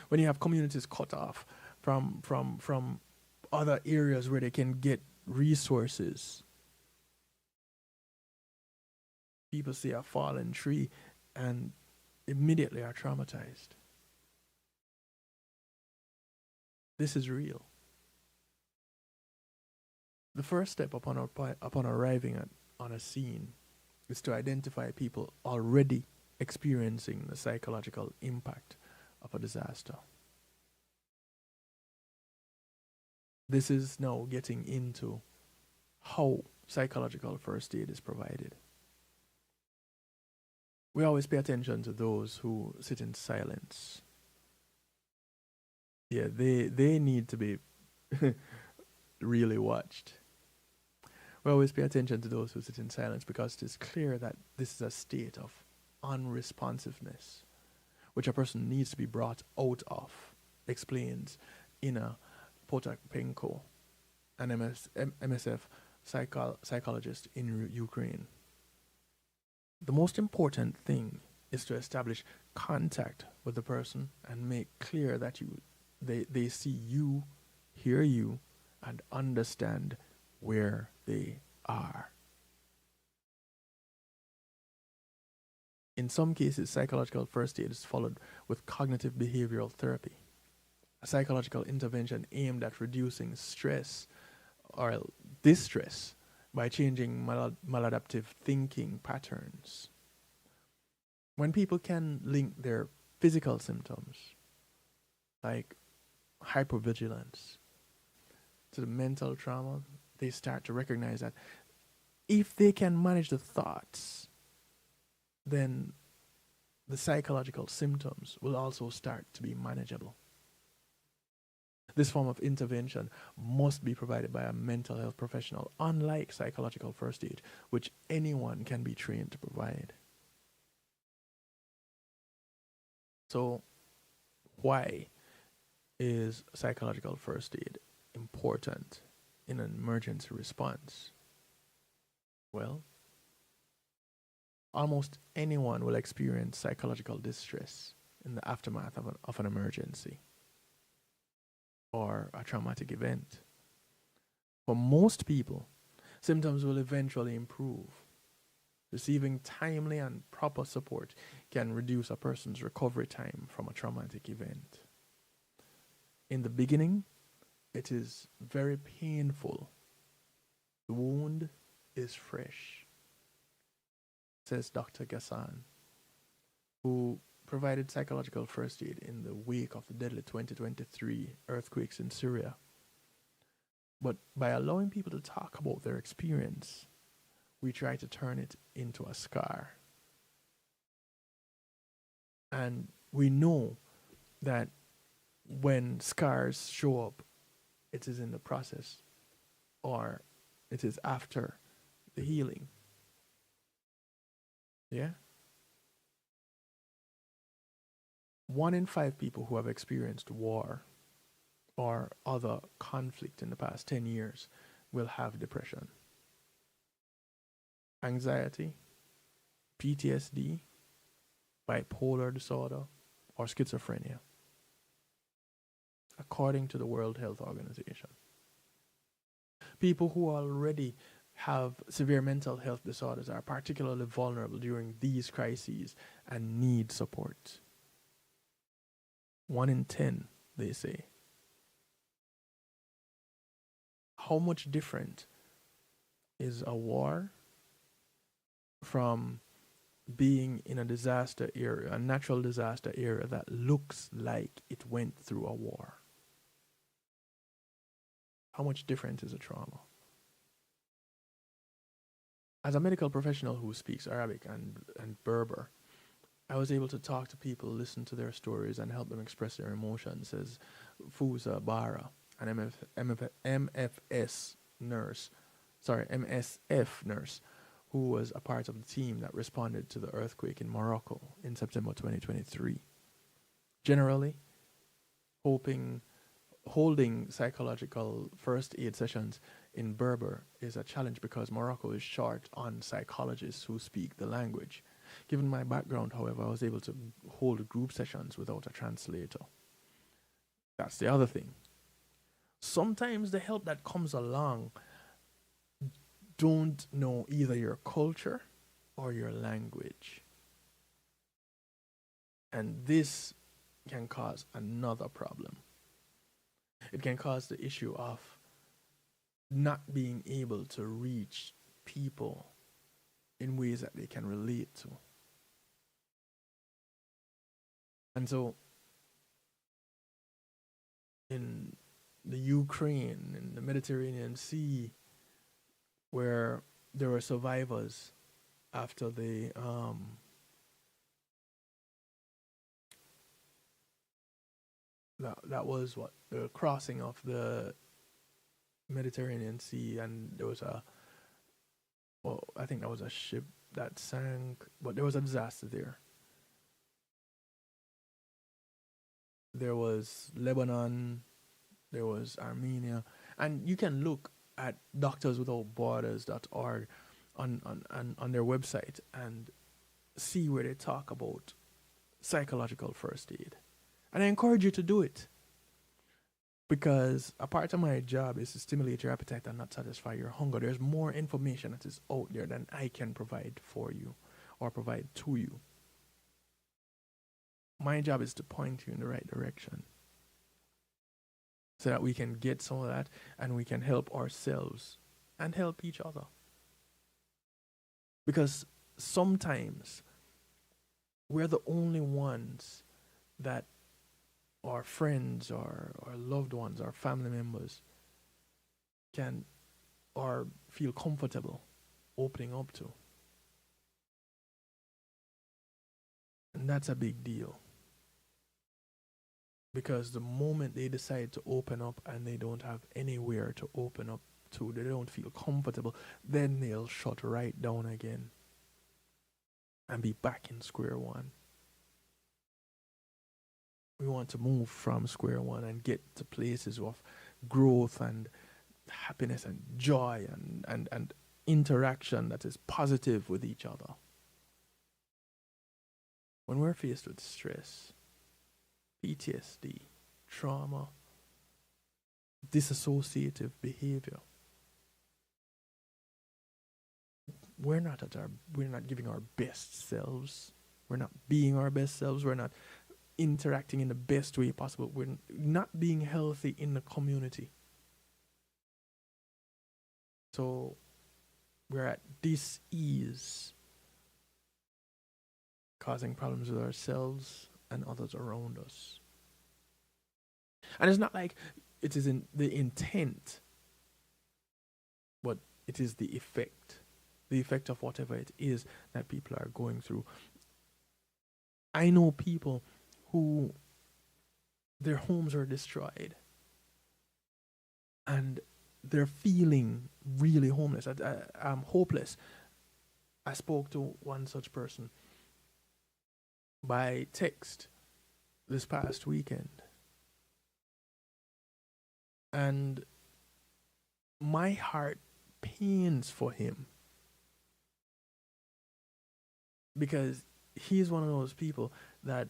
When you have communities cut off from other areas where they can get resources, people see a fallen tree and immediately are traumatized. This is real. The first step upon arriving on a scene is to identify people already experiencing the psychological impact of a disaster. This is now getting into how psychological first aid is provided. We always pay attention to those who sit in silence. Yeah, they need to be really watched. We always pay attention to those who sit in silence because it is clear that this is a state of unresponsiveness, which a person needs to be brought out of, explains Ina Potapenko, an MSF psychologist in Ukraine. The most important thing is to establish contact with the person and make clear that they see you, hear you, and understand where they are. In some cases, psychological first aid is followed with cognitive behavioral therapy, a psychological intervention aimed at reducing stress or distress by changing maladaptive thinking patterns. When people can link their physical symptoms, like hypervigilance, to the mental trauma, they start to recognize that if they can manage the thoughts, then the psychological symptoms will also start to be manageable. This form of intervention must be provided by a mental health professional, unlike psychological first aid, which anyone can be trained to provide. So, why is psychological first aid important in an emergency response? Well, almost anyone will experience psychological distress in the aftermath of an emergency or a traumatic event. For most people, symptoms will eventually improve. Receiving timely and proper support can reduce a person's recovery time from a traumatic event. In the beginning, it is very painful. The wound is fresh, says Dr. Gassan, who provided psychological first aid in the wake of the deadly 2023 earthquakes in Syria. But by allowing people to talk about their experience, we try to turn it into a scar. And we know that when scars show up, it is in the process or it is after the healing. Yeah? 1 in 5 people who have experienced war or other conflict in the past 10 years will have depression, anxiety, PTSD, bipolar disorder, or schizophrenia, according to the World Health Organization. People who are already have severe mental health disorders are particularly vulnerable during these crises and need support. 1 in 10, they say. How much different is a war from being in a disaster area, a natural disaster area that looks like it went through a war? How much different is a trauma? As a medical professional who speaks Arabic and Berber, I was able to talk to people, listen to their stories, and help them express their emotions, says Fuza Bara, an MSF nurse, who was a part of the team that responded to the earthquake in Morocco in September 2023. Generally, holding psychological first aid sessions in Berber is a challenge because Morocco is short on psychologists who speak the language. Given my background, however, I was able to hold group sessions without a translator. That's the other thing. Sometimes the help that comes along don't know either your culture or your language. And this can cause another problem. It can cause the issue of not being able to reach people in ways that they can relate to. And so, in the Ukraine, in the Mediterranean Sea, where there were survivors after the that was what the crossing of the Mediterranean Sea, and there was I think that was a ship that sank, but there was a disaster there. There was Lebanon, there was Armenia, and you can look at doctorswithoutborders.org on their website and see where they talk about psychological first aid. And I encourage you to do it, because a part of my job is to stimulate your appetite and not satisfy your hunger. There's more information that is out there than I can provide for you or provide to you. My job is to point you in the right direction so that we can get some of that and we can help ourselves and help each other. Because sometimes we're the only ones that our friends or our loved ones, our family members can or feel comfortable opening up to. And that's a big deal. Because the moment they decide to open up and they don't have anywhere to open up to, they don't feel comfortable, then they'll shut right down again and be back in square one. We want to move from square one and get to places of growth and happiness and joy and interaction that is positive with each other. When we're faced with stress, PTSD, trauma, dissociative behavior, we're not giving our best selves. We're not being our best selves. We're not interacting in the best way possible. We're not being healthy in the community. So we're at dis-ease, causing problems with ourselves and others around us. And it's not like it is in the intent, but it is the effect of whatever it is that people are going through. I know people who their homes are destroyed and they're feeling really homeless. I'm hopeless. I spoke to one such person by text this past weekend. And my heart pains for him, because he's one of those people that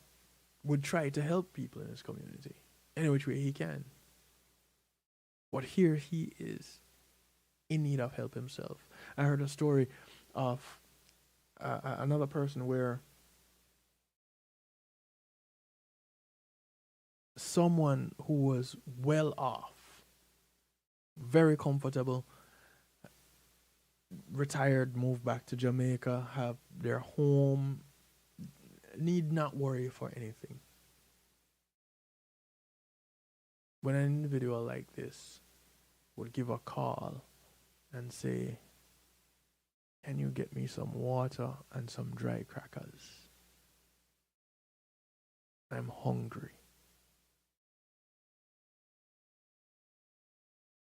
would try to help people in his community any which way he can. But here he is in need of help himself. I heard a story of another person where someone who was well off, very comfortable, retired, moved back to Jamaica, have their home, need not worry for anything. When an individual like this would give a call and say, "Can you get me some water and some dry crackers? I'm hungry."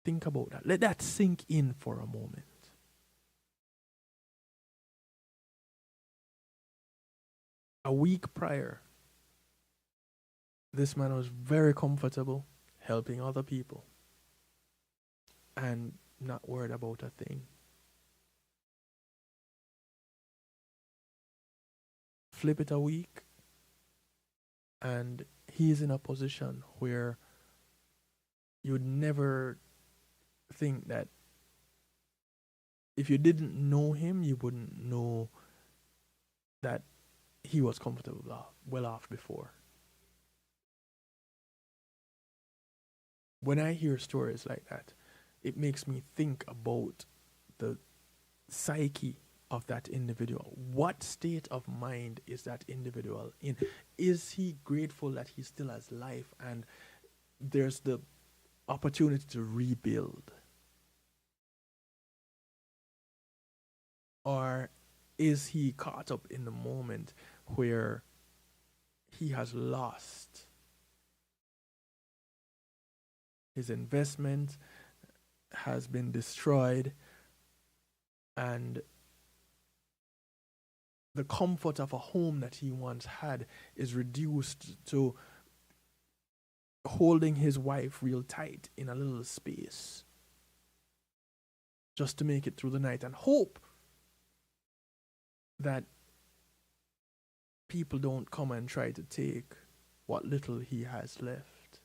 Think about that. Let that sink in for a moment. A week prior, this man was very comfortable helping other people and not worried about a thing. Flip it a week, and he's in a position where you'd never think that if you didn't know him, you wouldn't know that he was comfortable, well off before. When I hear stories like that, it makes me think about the psyche of that individual. What state of mind is that individual in? Is he grateful that he still has life and there's the opportunity to rebuild? Or is he caught up in the moment where he has lost his investment, has been destroyed, and the comfort of a home that he once had is reduced to holding his wife real tight in a little space just to make it through the night and hope that people don't come and try to take what little he has left.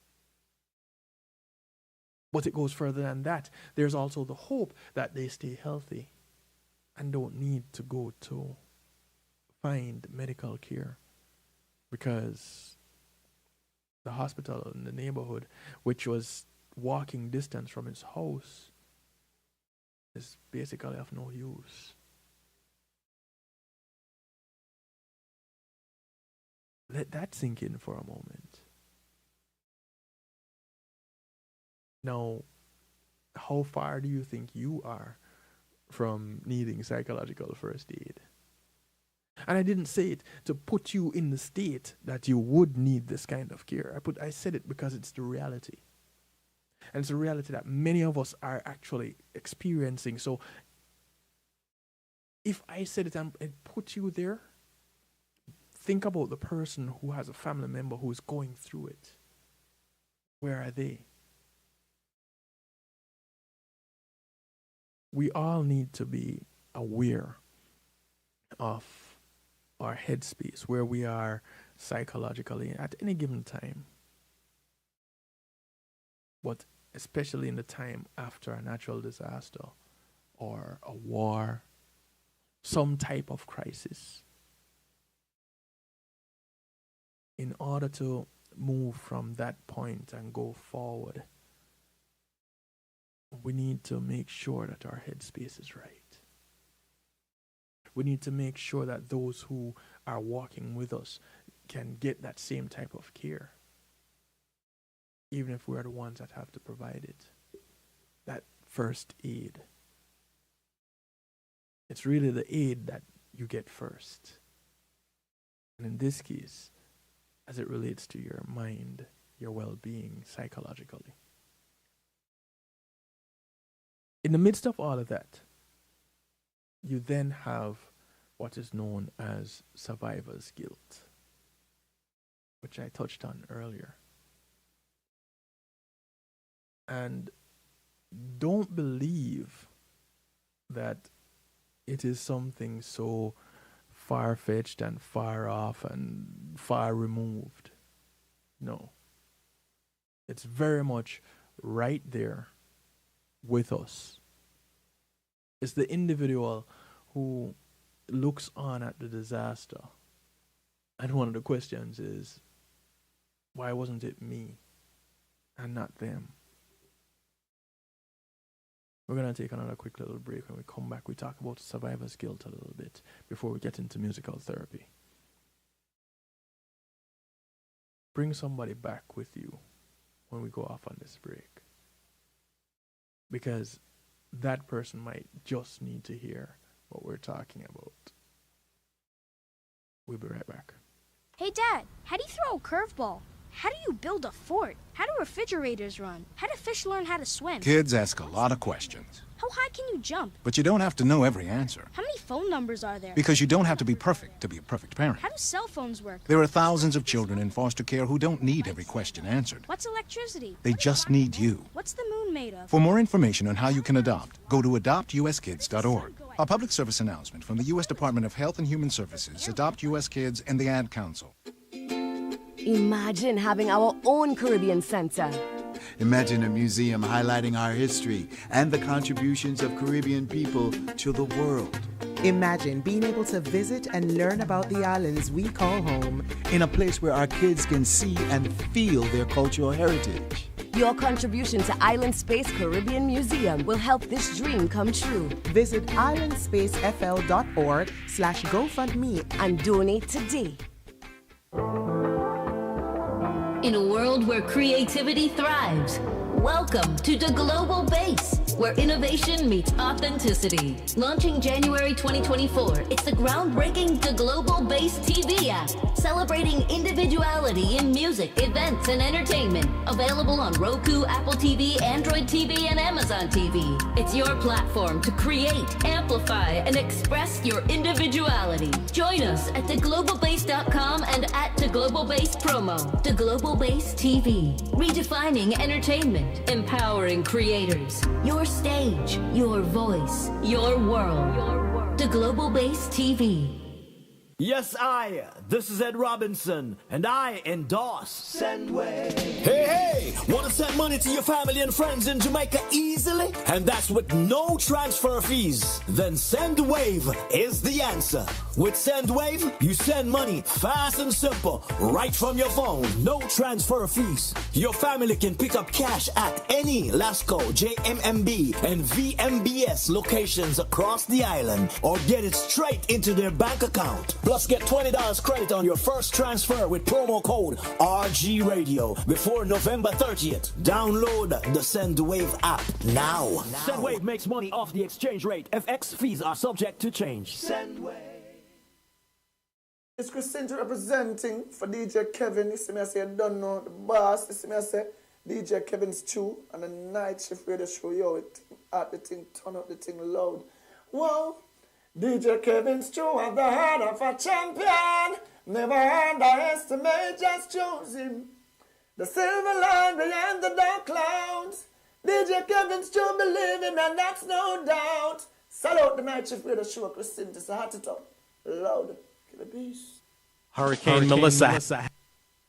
But it goes further than that. There's also the hope that they stay healthy and don't need to go to find medical care, because the hospital in the neighborhood, which was walking distance from his house, is basically of no use. Let that sink in for a moment. Now, how far do you think you are from needing psychological first aid? And I didn't say it to put you in the state that you would need this kind of care. I said it because it's the reality. And it's a reality that many of us are actually experiencing. So if I said it and it put you there, think about the person who has a family member who is going through it. Where are they? We all need to be aware of our headspace, where we are psychologically at any given time. But especially in the time after a natural disaster or a war, some type of crisis. In order to move from that point and go forward, we need to make sure that our headspace is right. We need to make sure that those who are walking with us can get that same type of care, even if we're the ones that have to provide it. That first aid. It's really the aid that you get first. And in this case, as it relates to your mind, your well-being psychologically. In the midst of all of that, you then have what is known as survivor's guilt, which I touched on earlier. And don't believe that it is something so far-fetched and far off and far removed. No. It's very much right there with us It's the individual who looks on at the disaster. And one of the questions is, why wasn't it me and not them? We're going to take another quick little break. When we come back, we talk about survivor's guilt a little bit before we get into musical therapy. Bring somebody back with you when we go off on this break. Because that person might just need to hear what we're talking about. We'll be right back. Hey, Dad, how do you throw a curveball? How do you build a fort? How do refrigerators run? How do fish learn how to swim? Kids ask a lot of questions. How high can you jump? But you don't have to know every answer. How many phone numbers are there? Because you don't have to be perfect to be a perfect parent. How do cell phones work? There are thousands of children in foster care who don't need every question answered. What's electricity? They just need you. What's the moon made of? For more information on how you can adopt, go to adoptuskids.org. A public service announcement from the U.S. Department of Health and Human Services, Adopt U.S. Kids, and the Ad Council. Imagine having our own Caribbean Center. Imagine a museum highlighting our history and the contributions of Caribbean people to the world. Imagine being able to visit and learn about the islands we call home. In a place where our kids can see and feel their cultural heritage. Your contribution to Island Space Caribbean Museum will help this dream come true. Visit islandspacefl.org/GoFundMe and donate today. In a world where creativity thrives, welcome to the Global Base, where innovation meets authenticity. Launching January 2024, it's the groundbreaking The Global Base TV app, celebrating individuality in music, events, and entertainment. Available on Roku, Apple TV, Android TV, and Amazon TV. It's your platform to create, amplify, and express your individuality. Join us at theglobalbase.com and at The Global Base Promo. The Global Base TV, redefining entertainment, empowering creators. Your stage, your voice, your world. The Global Base TV. Yes, this is Ed Robinson, and I endorse Sendwave. Hey, want to send money to your family and friends in Jamaica easily? And that's with no transfer fees. Then Sendwave is the answer. With Sendwave, you send money fast and simple, right from your phone. No transfer fees. Your family can pick up cash at any Lasco, JMMB, and VMBS locations across the island, or get it straight into their bank account. Plus, get $20 credit on your first transfer with promo code RG Radio before November 30th. Download the Sendwave app now. Sendwave makes money off the exchange rate. FX fees are subject to change. Sendwave. It's Christina representing for DJ Kevin. You see me, I say, I don't know the boss. You see me, I say, DJ Kevin's Stew and the night shift radio show. Yo, it at the thing, turn up the thing loud. Whoa. DJ Kevin's Stew at the heart of a champion. Never underestimate, just choose him. The silver line behind the dark clouds. DJ Kevin's Stew believe him, and that's no doubt. Salute the night shift radio show, Christine. It's a hot it up. Loud. Kill a beast. Hurricane Melissa.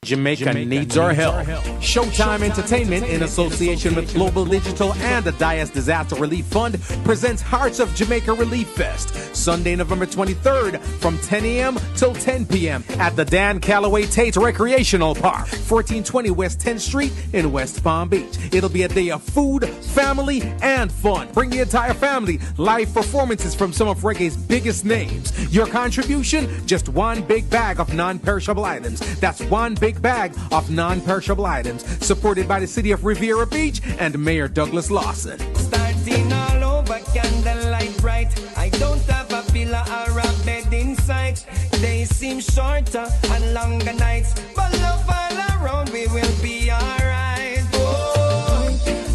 Jamaica needs our help. Showtime Entertainment, in association with Global Digital and the Dias Disaster Relief Fund, presents Hearts of Jamaica Relief Fest, Sunday, November 23rd, from 10 a.m. till 10 p.m. at the Dan Calloway Tate Recreational Park, 1420 West 10th Street in West Palm Beach. It'll be a day of food, family, and fun. Bring the entire family. Live performances from some of reggae's biggest names. Your contribution, just one big bag of non-perishable items. That's one big bag of non-perishable items, supported by the City of Riviera Beach and Mayor Douglas Lawson. Starting all over, candlelight bright. I don't have a pillar or a bed in sight. Days seem shorter and longer nights, but love all around, we will be alright. Oh,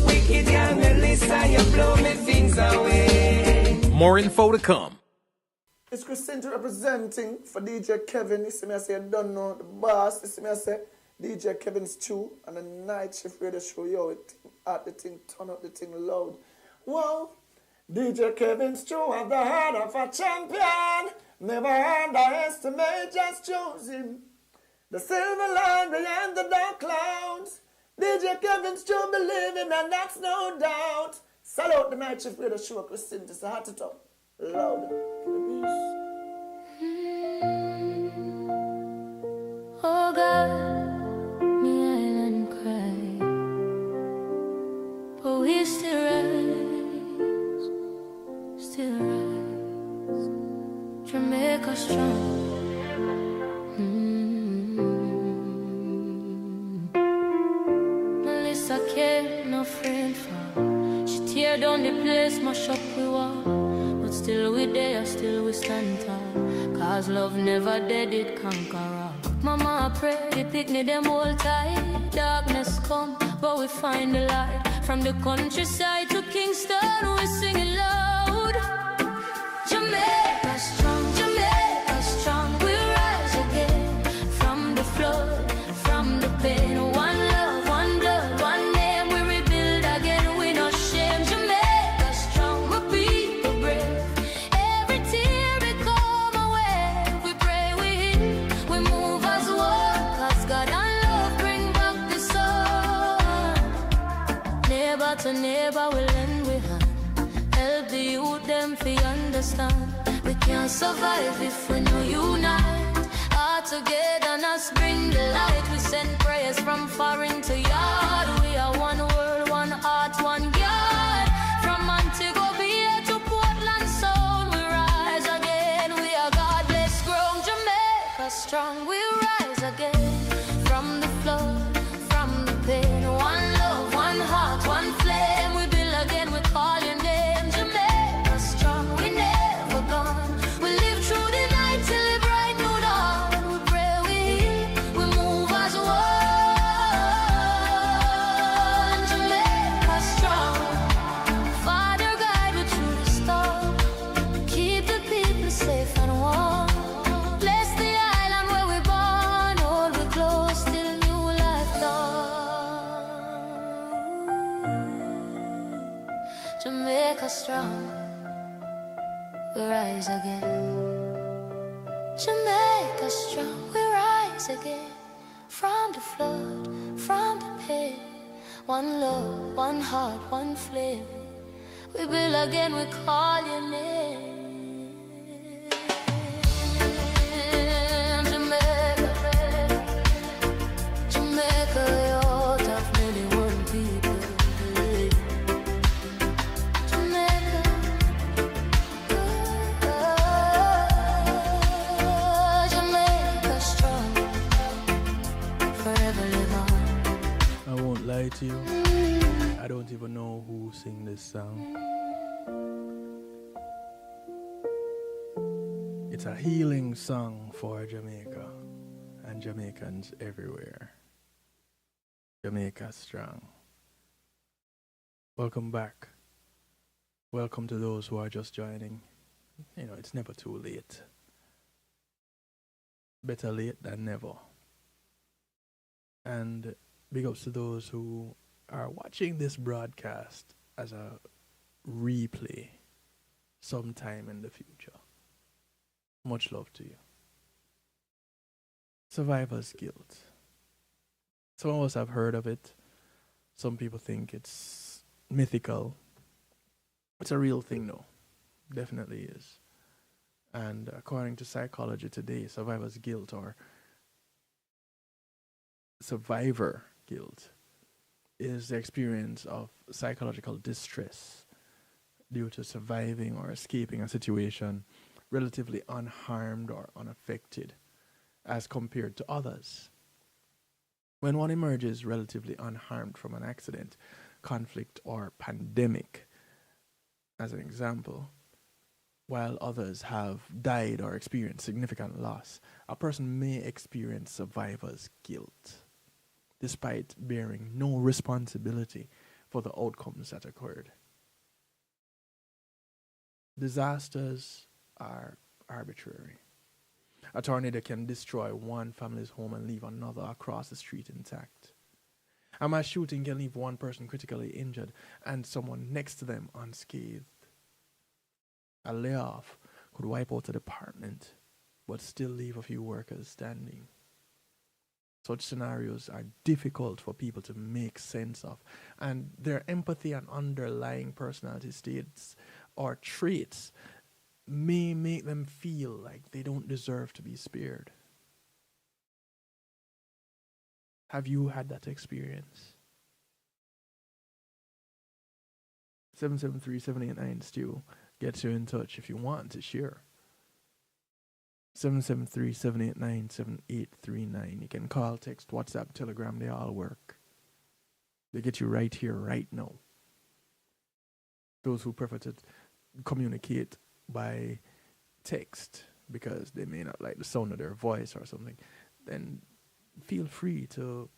wicked girl Melissa, you blow me things away. More info to come. It's Christina representing for DJ Kevin. You see me, I say, I don't know the boss. You see me, I say, DJ Kevin's Stew and the night shift radio show. Yo, it at the thing, turn up the thing loud. Whoa, DJ Kevin's Stew at the heart of a champion. Never underestimate, just choose him. The silver line behind the dark clouds. DJ Kevin's Stew believe him, and that's no doubt. Salute the night shift radio show, Christine. Just a hot it up. Loud. Oh God, me island cry, but we still rise, Jamaica strong. Melissa care no friend for. She tear down the place, mash up we walk, but still we there, still we stand tall. Cause love never dead, it conquer all. Mama I pray, the picnic them all tight. Darkness come, but we find the light. From the countryside to Kingston, we sing it loud. Jamaica strong, Jamaica strong. We rise again from the flood, from the pain. One love, one blood, one name. We rebuild again, we no shame. Jamaica strong, my people brave. Every tear become a wave. We pray, we hit, we move as one. Cause God and love bring back the sun. Neighbor to neighbor, we lend we hand. Help the youth, them fi understand. We can't survive if we no unite. All together, us bring the light. We send prayers from foreign to yard. We are one world, one heart, one yard. From Montego Bay to Portland Soul, we rise again. We are God bless grown, Jamaica strong. We rise again from the flood, from the pain. One love, one heart, one flame. We build again, we call your name. Jamaica strong, we never gone. We live through the night till the bright new dawn. We pray, we heal, we move as one. Jamaica strong. Father guide we through the storm. Keep the people safe and warm. Bless the island where we born. Hold we close till new life dawn. Jamaica strong. We rise again. Jamaica strong, we rise again. From the flood, from the pain. One love, one heart, one flame. We build again, we call your name. Jamaica, Jamaica, youth of many one people. I won't lie to you. I don't even know who sing this song. It's a healing song for Jamaica and Jamaicans everywhere. Jamaica strong. Welcome back. Welcome to those who are just joining. You know, it's never too late. Better late than never. And big ups to those who are watching this broadcast as a replay sometime in the future. Much love to you. Survivor's guilt. Some of us have heard of it. Some people think it's mythical. It's a real thing though. Definitely is. And according to Psychology Today, survivor's guilt or survivor guilt is the experience of psychological distress due to surviving or escaping a situation relatively unharmed or unaffected as compared to others. When one emerges relatively unharmed from an accident, conflict, or pandemic, as an example, while others have died or experienced significant loss, a person may experience survivor's guilt, despite bearing no responsibility for the outcomes that occurred. Disasters are arbitrary. A tornado can destroy one family's home and leave another across the street intact. A mass shooting can leave one person critically injured and someone next to them unscathed. A layoff could wipe out a department, but still leave a few workers standing. Such scenarios are difficult for people to make sense of, and their empathy and underlying personality states or traits may make them feel like they don't deserve to be spared. Have you had that experience? 773-789-STEW gets you in touch if you want to share. 773-789-7839. You can call, text, WhatsApp, Telegram, they all work. They get you right here, right now. Those who prefer to communicate by text because they may not like the sound of their voice or something, then feel free to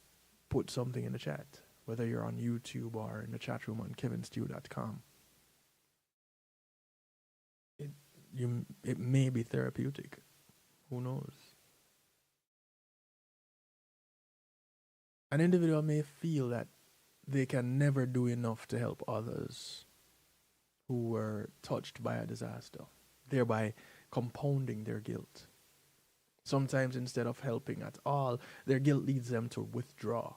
put something in the chat, whether you're on YouTube or in the chat room on kevinstew.com. It may be therapeutic. Who knows? An individual may feel that they can never do enough to help others who were touched by a disaster, thereby compounding their guilt. Sometimes instead of helping at all, their guilt leads them to withdraw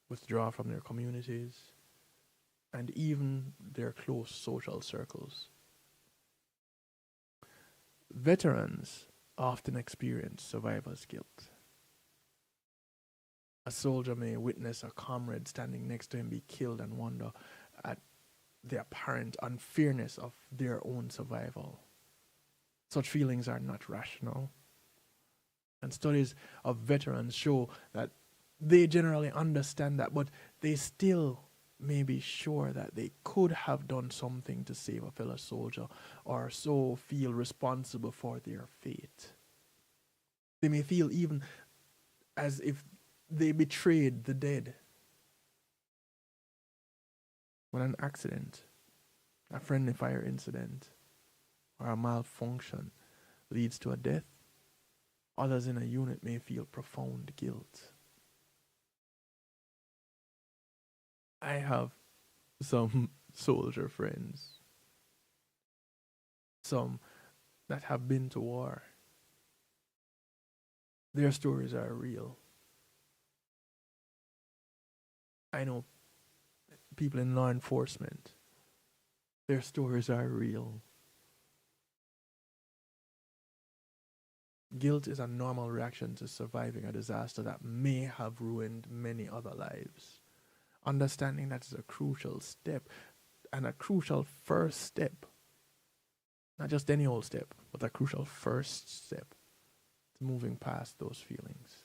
from their communities and even their close social circles. Veterans often experience survivor's guilt. A soldier may witness a comrade standing next to him be killed and wonder at the apparent unfairness of their own survival. Such feelings are not rational. And studies of veterans show that they generally understand that, but they still may be sure that they could have done something to save a fellow soldier, or so feel responsible for their fate. They may feel even as if they betrayed the dead. When an accident, a friendly fire incident, or a malfunction leads to a death, others in a unit may feel profound guilt. I have some soldier friends, some that have been to war. Their stories are real. I know people in law enforcement. Their stories are real. Guilt is a normal reaction to surviving a disaster that may have ruined many other lives. Understanding that is a crucial step, and a crucial first step. Not just any old step, but a crucial first step to moving past those feelings.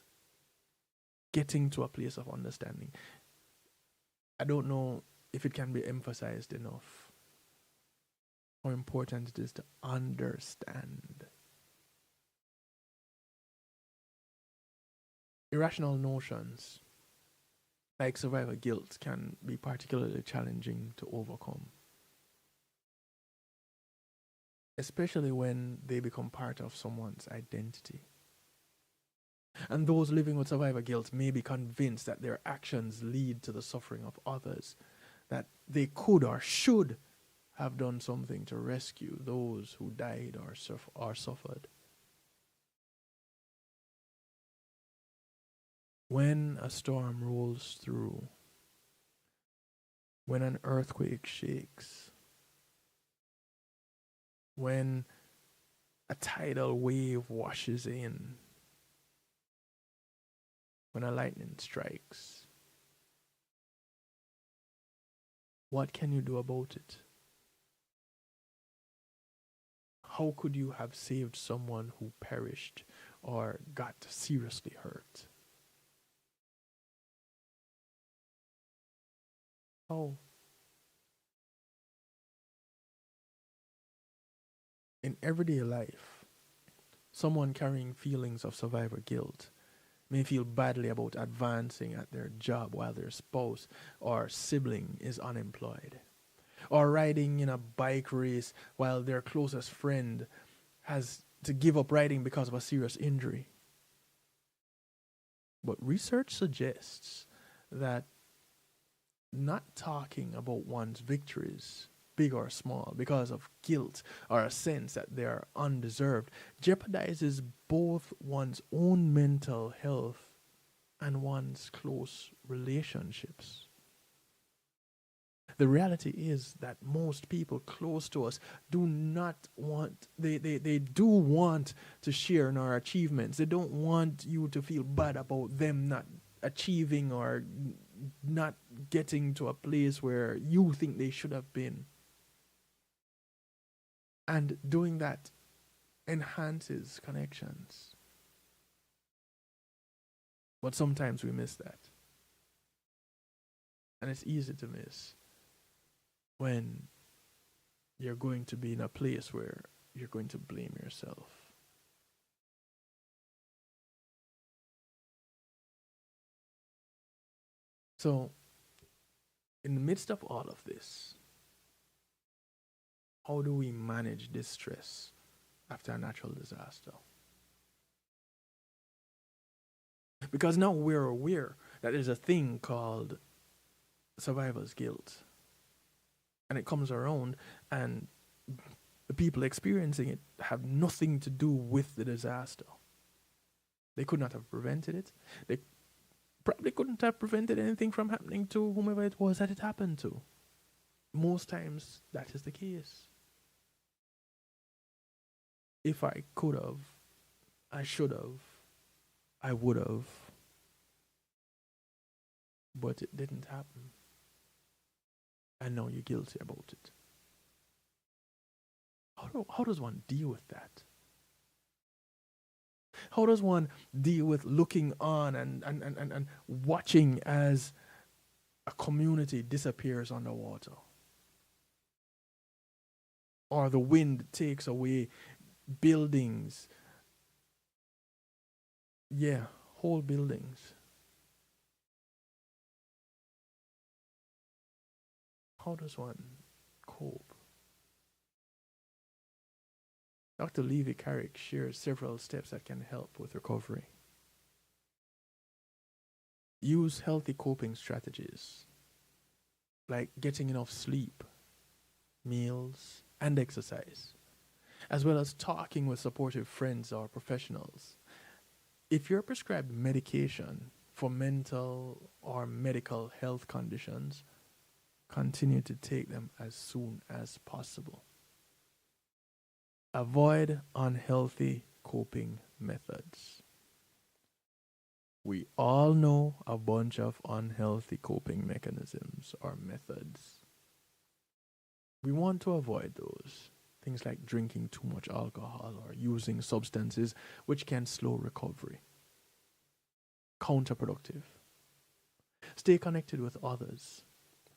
Getting to a place of understanding. I don't know if it can be emphasized enough how important it is to understand. Irrational notions like survivor guilt can be particularly challenging to overcome, especially when they become part of someone's identity. And those living with survivor guilt may be convinced that their actions lead to the suffering of others, that they could or should have done something to rescue those who died or suffered. When a storm rolls through, when an earthquake shakes, when a tidal wave washes in, when a lightning strikes, what can you do about it? How could you have saved someone who perished or got seriously hurt? How? In everyday life, someone carrying feelings of survivor guilt may feel badly about advancing at their job while their spouse or sibling is unemployed, or riding in a bike race while their closest friend has to give up riding because of a serious injury. But research suggests that not talking about one's victories, big or small, because of guilt or a sense that they are undeserved, jeopardizes both one's own mental health and one's close relationships. The reality is that most people close to us do not want, they do want to share in our achievements. They don't want you to feel bad about them not achieving or not getting to a place where you think they should have been. And doing that enhances connections. But sometimes we miss that. And it's easy to miss when you're going to be in a place where you're going to blame yourself. So, in the midst of all of this, how do we manage this stress after a natural disaster? Because now we're aware that there's a thing called survivor's guilt. And it comes around, and the people experiencing it have nothing to do with the disaster. They could not have prevented it. They probably couldn't have prevented anything from happening to whomever it was that it happened to. Most times, that is the case. If I could have, I should have, I would have, but it didn't happen. And now you're guilty about it. How does one deal with that? How does one deal with looking on and watching as a community disappears underwater? Or the wind takes away buildings. Yeah, whole buildings. How does one cope? Dr. Levy Carrick shares several steps that can help with recovery. Use healthy coping strategies like getting enough sleep, meals, and exercise, as well as talking with supportive friends or professionals. If you're prescribed medication for mental or medical health conditions, continue to take them as soon as possible. Avoid unhealthy coping methods. We all know a bunch of unhealthy coping mechanisms or methods. We want to avoid those. Things like drinking too much alcohol or using substances which can slow recovery. Counterproductive. Stay connected with others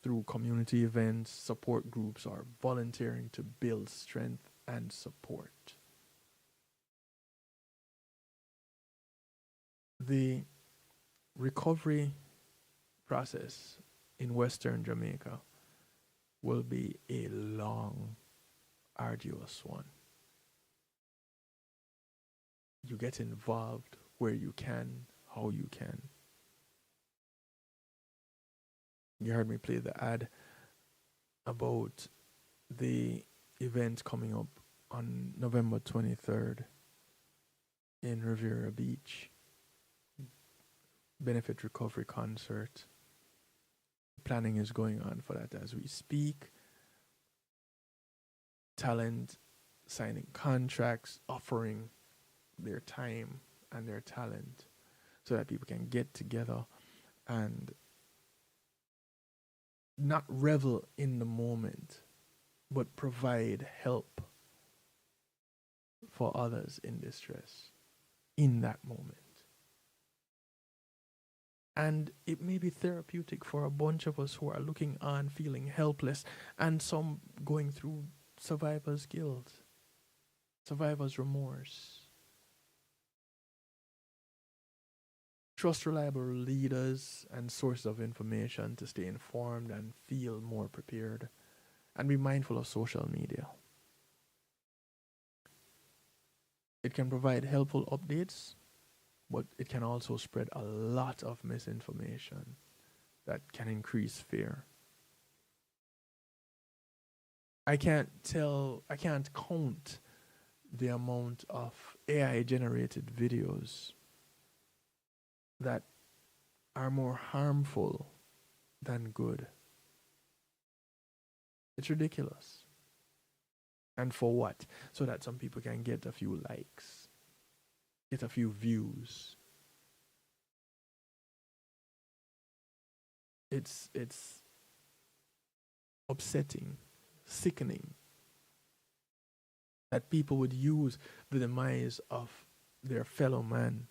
through community events, support groups, or volunteering to build strength and support. The recovery process in Western Jamaica will be a long, arduous one. You get involved where you can, how you can. You heard me play the ad about the event coming up on November 23rd in Riviera Beach. Benefit Recovery Concert. Planning is going on for that as we speak. Talent signing contracts, offering their time and their talent so that people can get together and not revel in the moment, but provide help for others in distress in that moment. And it may be therapeutic for a bunch of us who are looking on, feeling helpless, and some going through survivor's guilt, survivor's remorse. Trust reliable leaders and sources of information to stay informed and feel more prepared. And be mindful of social media. It can provide helpful updates, but it can also spread a lot of misinformation that can increase fear. I can't count the amount of AI-generated videos that are more harmful than good. It's ridiculous. And for what? So that some people can get a few likes, get a few views. It's upsetting, sickening that people would use the demise of their fellow man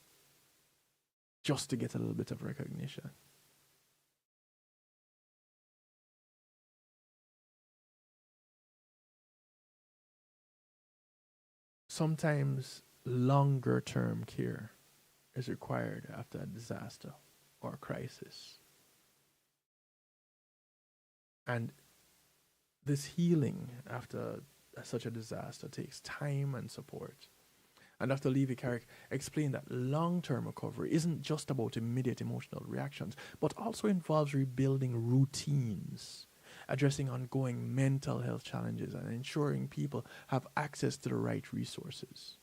just to get a little bit of recognition. Sometimes longer term care is required after a disaster or a crisis. And this healing after such a disaster takes time and support. And Dr. Levy-Carrick explained that long-term recovery isn't just about immediate emotional reactions, but also involves rebuilding routines, addressing ongoing mental health challenges, and ensuring people have access to the right resources.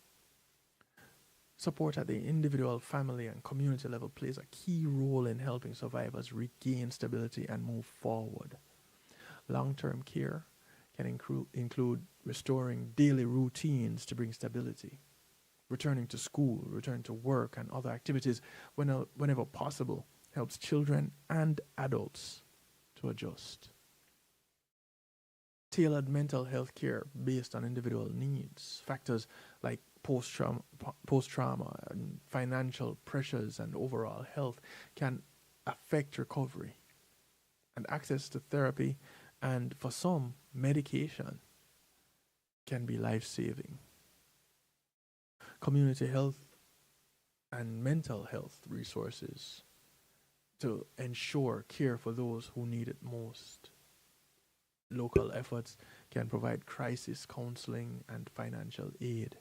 Support at the individual, family, and community level plays a key role in helping survivors regain stability and move forward. Long-term care can include restoring daily routines to bring stability, returning to school, returning to work, and other activities whenever possible helps children and adults to adjust. Tailored mental health care based on individual needs, factors like post-trauma and financial pressures and overall health can affect recovery. And access to therapy and, for some, medication can be life-saving. Community health and mental health resources to ensure care for those who need it most. Local efforts can provide crisis counseling and financial aid.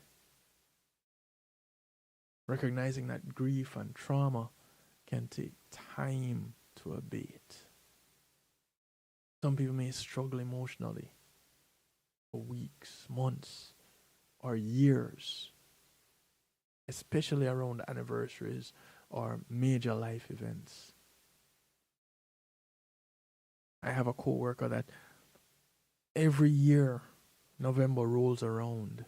Recognizing that grief and trauma can take time to abate. Some people may struggle emotionally for weeks, months, or years, especially around anniversaries or major life events. I have a coworker that every year November rolls around,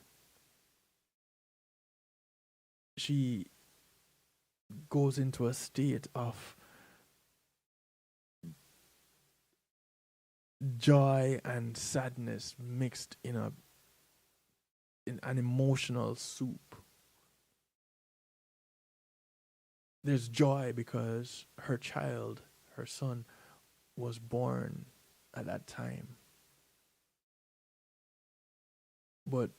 she goes into a state of joy and sadness mixed in an emotional soup. There's joy because her child, her son, was born at that time. But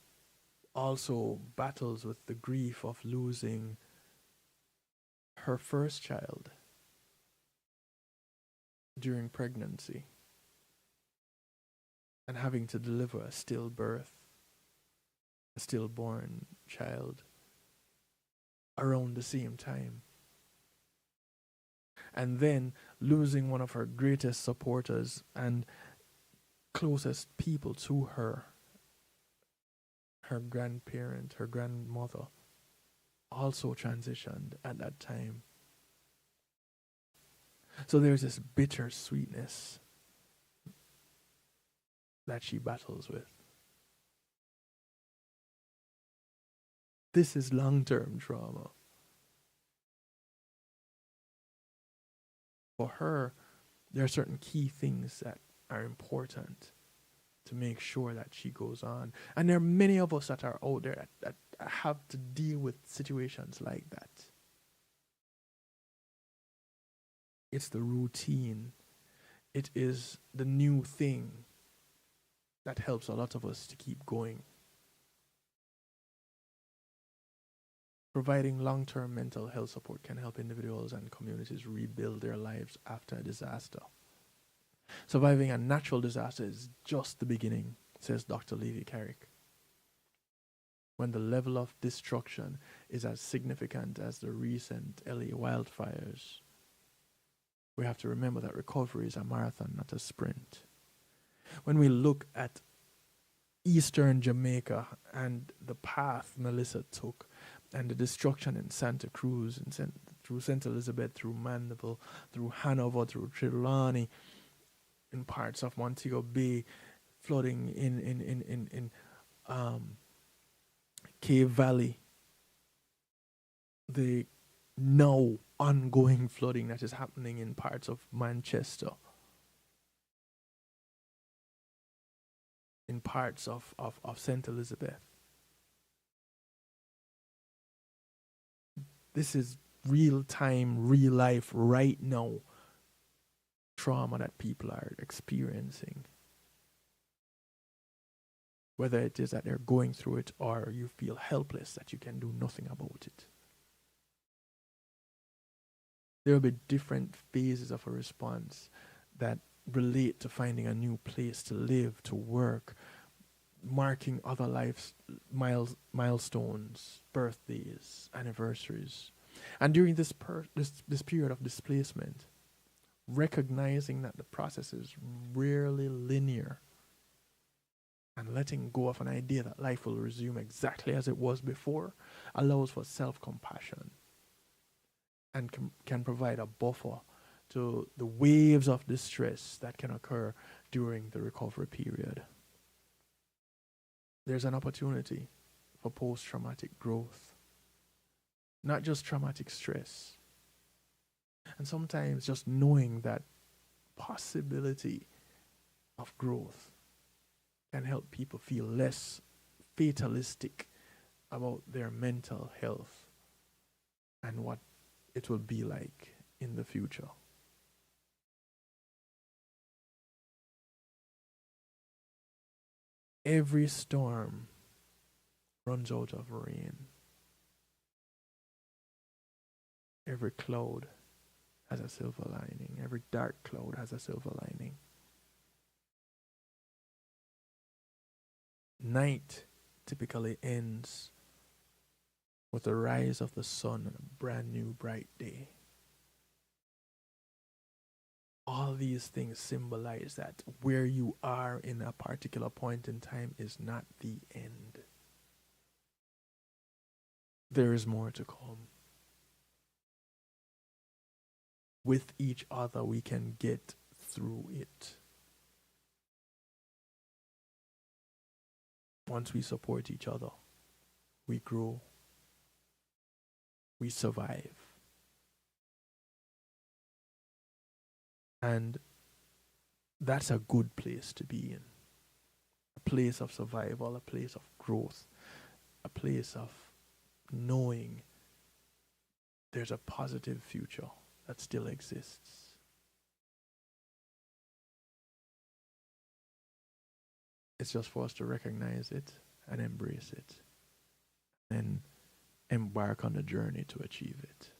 also battles with the grief of losing her first child during pregnancy and having to deliver a stillborn child around the same time. And then losing one of her greatest supporters and closest people to her, her grandparent, her grandmother, also transitioned at that time. So there's this bitter sweetness that she battles with. This is long-term trauma. For her, there are certain key things that are important to make sure that she goes on. And there are many of us that are out there that have to deal with situations like that. It's the routine. It is the new thing that helps a lot of us to keep going. Providing long-term mental health support can help individuals and communities rebuild their lives after a disaster. Surviving a natural disaster is just the beginning, says Dr. Levy-Carrick. When the level of destruction is as significant as the recent LA wildfires, we have to remember that recovery is a marathon, not a sprint. When we look at eastern Jamaica and the path Melissa took and the destruction in Santa Cruz and through St. Elizabeth, through Mandeville, through Hanover, through Trelawney, in parts of Montego Bay, flooding in Cave Valley, the now ongoing flooding that is happening in parts of Manchester, in parts of St. Elizabeth. This is real time, real life, right now trauma that people are experiencing. Whether it is that they're going through it or you feel helpless that you can do nothing about it. There will be different phases of a response that relate to finding a new place to live, to work, marking other life's milestones, birthdays, anniversaries. And during this period of displacement, recognizing that the process is rarely linear and letting go of an idea that life will resume exactly as it was before allows for self-compassion and can provide a buffer to the waves of distress that can occur during the recovery period. There's an opportunity for post-traumatic growth, not just traumatic stress. And sometimes just knowing that possibility of growth can help people feel less fatalistic about their mental health and what it will be like in the future. Every storm runs out of rain. Every cloud has a silver lining. Every dark cloud has a silver lining. Night typically ends with the rise of the sun and a brand new bright day. All these things symbolize that where you are in a particular point in time is not the end. There is more to come. With each other, we can get through it. Once we support each other, we grow, we survive. And that's a good place to be in. A place of survival, a place of growth, a place of knowing there's a positive future that still exists. It's just for us to recognize it and embrace it and embark on the journey to achieve it.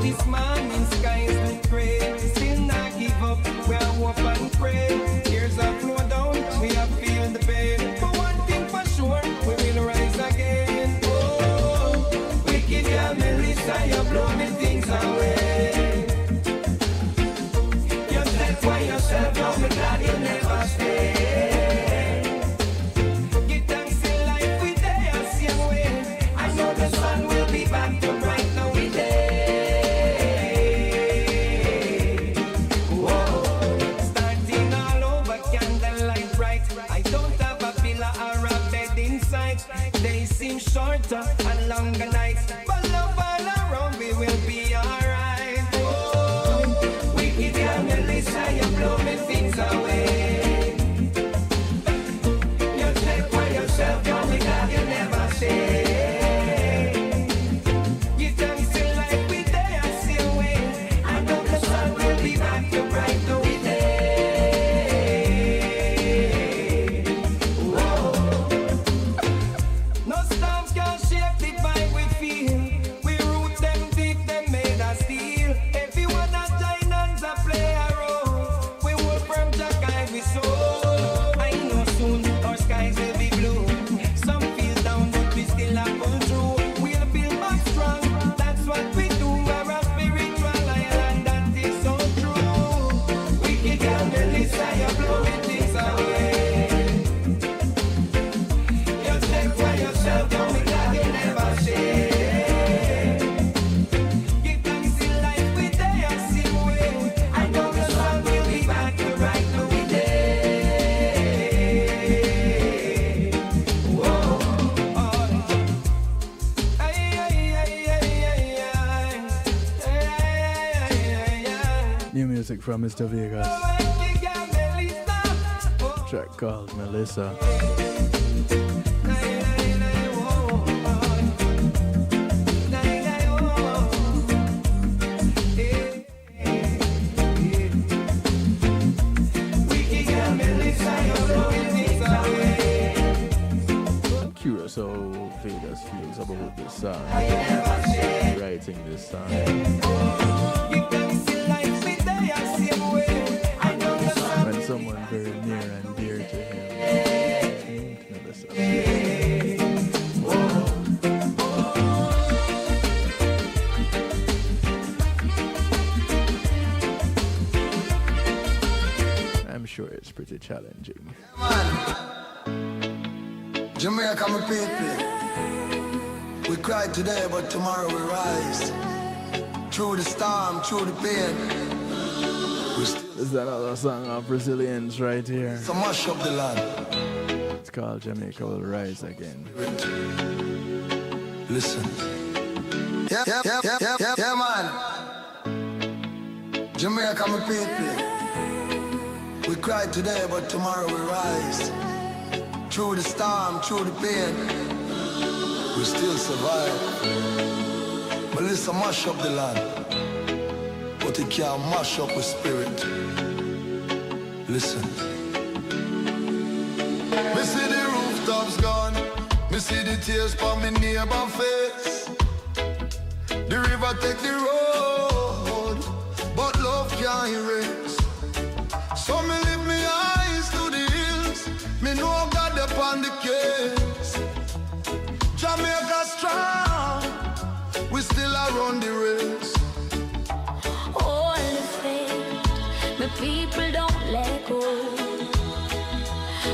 This morning skies look gray, still not give up, we are hope and pray. Tears are flow down, we are feel the pain. But one thing for sure, we will rise again. Oh, wicked girl Melissa, you blow me things away. You said for yourself, I'm glad you never stay. Give thanks in life we day, I see a way. I know the sun will be back to bright now we day. They seem shorter and longer nights, but love all around, we will be alright. Oh, wicked girl Melissa, you blow me things away. You take for yourself, you're the God you never say. Give thanks in life we day, I see a way. I know the sun will be back to bright the way day. Everyone that join us a play a role. We will from Jack music from Mr. Vegas. Track called Melissa. I'm curious how Vegas feels about this song. Writing this song. When someone very near and dear to him. Melissa. I'm sure it's pretty challenging. Jamaica, my people. We cry today, but tomorrow we rise. Through the storm, through the pain. This is another song of Brazilians right here. So mash up the land. It's called Jamaica Will Rise Again. Listen. Yeah, man. Jamaica, my people. We cry today, but tomorrow we rise. Through the storm, through the pain, we still survive. Melissa mash up the land, but it can't mash up with spirit. Listen. Me see the rooftops gone, me see the tears from me neighbor face. The river take the road, but love can't erase. So me lift me eyes to the hills, me know God upon the case. Jamaica strong, we still around the race. All the faith, my people don't let go.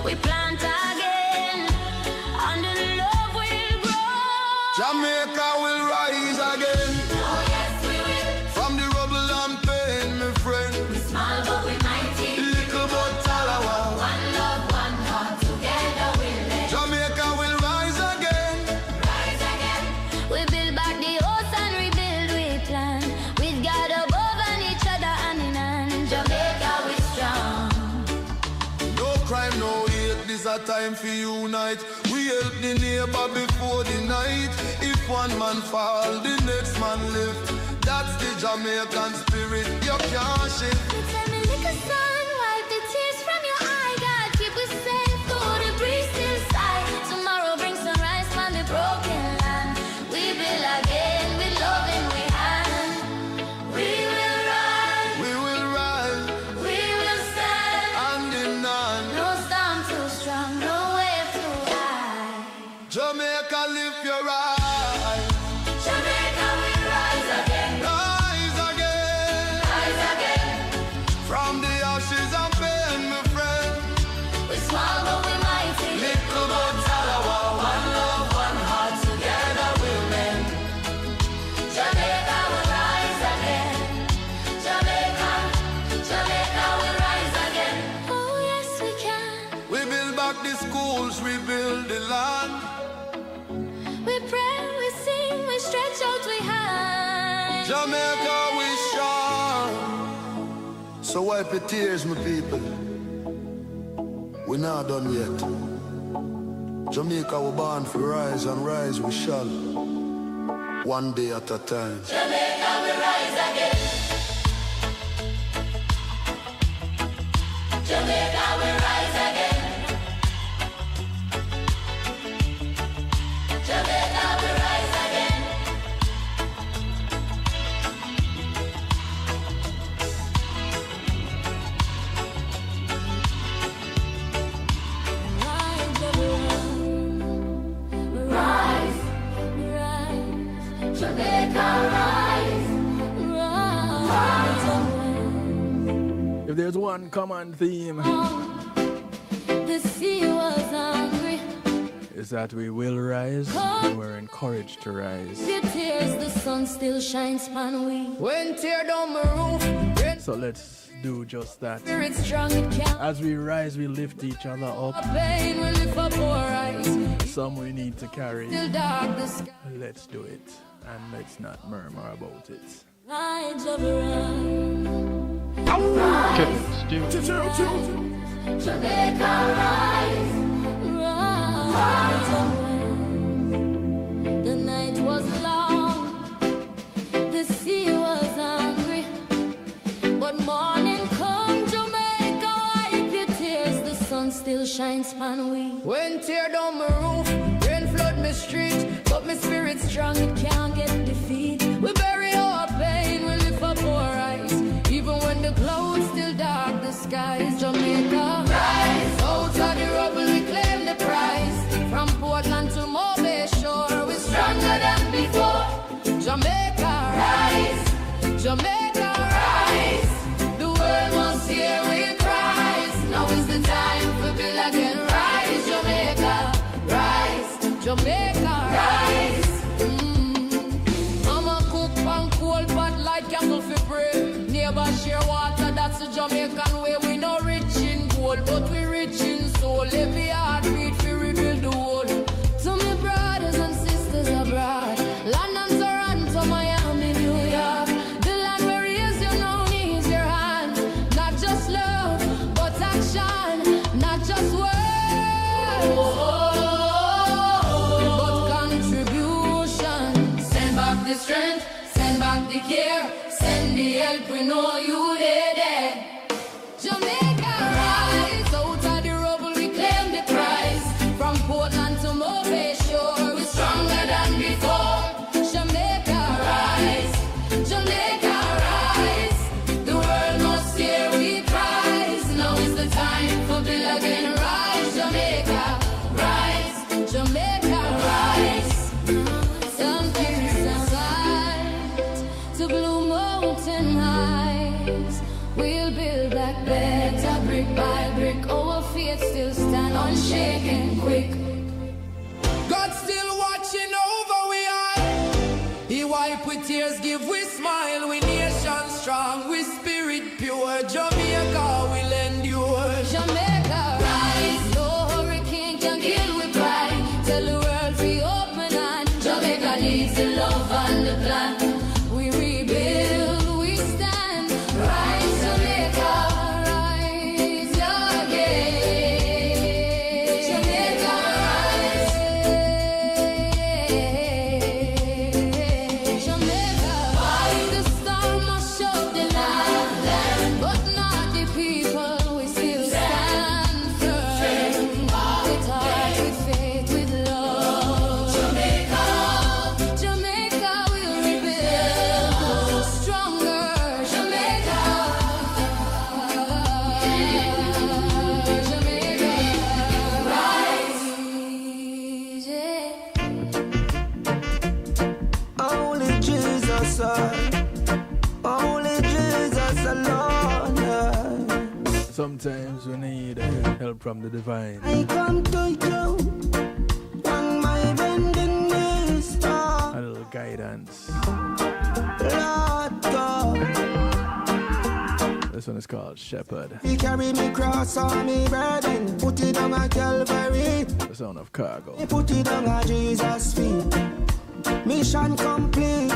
We plant again, under the love will grow. Jamaica will rise again. Oh yes we will. From the rubble and pain, my friend. We small but we mighty. Little but talawa. One love, one heart, together we'll live. Jamaica will rise again. Rise again. We build back the house and rebuild we plan. With God above and each other hand in hand. Jamaica we strong. No crime, no hate, this a time for unite. We help the neighbor before the night. If one man fall, the next man live. That's the Jamaican spirit, you can't shift. Tell me like a sun, wipe the tears from your eye. God keep us safe, through the breeze still sigh. Tomorrow brings sunrise from the broken land. We build again with love in we hand. We will rise, We will rise, we will stand. hand in hand. No storm too strong, no wave too high. Jamaica, lift your eyes. Jamaica will rise again, Rise again. rise again. From the ashes of pain, my friend. We small but we mighty. Little but talawa. One love, one heart, together we'll mend. Jamaica will rise again. Jamaica, Jamaica will rise again. Oh yes we can. We build back the schools, we build the land. We pray, we sing, we stretch out we hands. Jamaica, we shine. So wipe your tears, my people. We're not done yet. Jamaica, we're born for rise, and rise we shall. One day at a time. Jamaica will rise again. Jamaica will rise again. Jamaica will rise again. Rise, rise, Jamaica rise, rise. If there's one common theme, The sea was hungry. is that we will rise and we're encouraged to rise. The tears, the sun still shines upon we. When tear down my roof, So let's do just that. spirit strong, it can't. As we rise, we lift each other up. Pain will lift up our eyes. Some we need to carry. Still dark the sky. Let's do it, and let's not murmur about it. Rise of run. Kevin Stew. Jamaica, rise, rise. The night was long, the sea was hungry, but morning come, Jamaica, wipe your tears. The sun still shines on we. When tear down my roof, rain flood my street, but my spirit strong, it can't get defeat. We bury our pain, we lift up our eyes, even when the clouds still dark the skies. Jamaica, rise, out of the rubble we claim the prize. From Portland to Mobile Shore, we're stronger than before. Jamaica, rise, Jamaica, rise. The world must hear we cries. Now is the time for build again. Rise, Jamaica, rise, Jamaica, rise. I'm a cook and cold pot like candle for pray. Neighbor share water, that's the Jamaican way. We no rich in gold, but we rich in soul. Every heartbeat we rebuild the world. To my brothers and sisters abroad, London, Toronto, Miami, New York, the land where raise your no knees, your hand. Not just love, but action. Not just words, but contribution. Send back the strength, send back the care, send the help, we know you there. Jamaica, rise, out of the rubble we claim the prize. From Portland to Mobile Shore, we're stronger than before. Jamaica, rise, Jamaica, rise. The world must hear we cries. Now is the time for build again. Rise, Jamaica, rise, Jamaica, rise. Some things aside to Blue Mountain Heights, we'll build back better brick by brick. Our faith still stand unshaken quick. God still watching over we are. He wipe with tears, give we smile. We nation strong, we spirit pure. Jamaica will endure. Jamaica, rise. No hurricane can kill with pride. Tell the world we open hand. Jamaica needs the love and the plan. We rebuild, we stand. Rise, Jamaica, rise again. Jamaica, rise. Jamaica, rise. The storm must show the land, but not the people. We still stand firm. With heart, with faith, with love. Jamaica, Jamaica will rebuild stronger. Jamaica, Jamaica, rise. Only Jesus, only Jesus alone. Sometimes we need help from the divine. I come to you on my bending knees, A little guidance. Lord God. This one is called Shepherd. He carry me cross on me burden, put it on a Calvary. The sound of cargo. He put it on a Jesus' feet. Mission complete.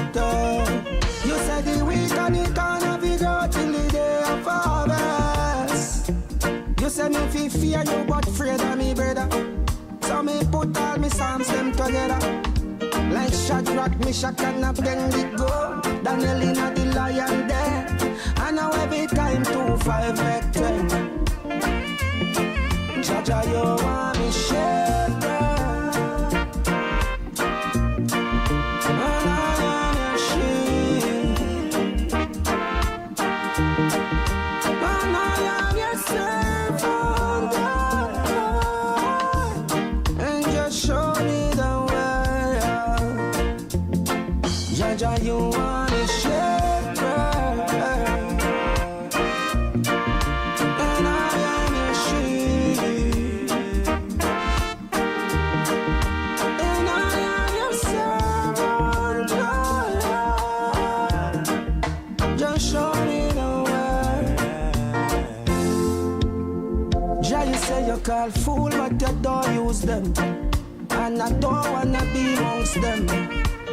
You said the week and it gonna be go till the day of harvest. You said me fi fear you but afraid of me brother. So me put all me psalms them together. Like Shadrach, Meshach and Abednego. Daniel in the lion den. And now every time 2-5 make 10. Jaja you want me shepherd. You want a shepherd, and I am your sheep, and I am your servant. Just show me the way. Jah, you say you call fool, but you don't use them, and I don't wanna be amongst them.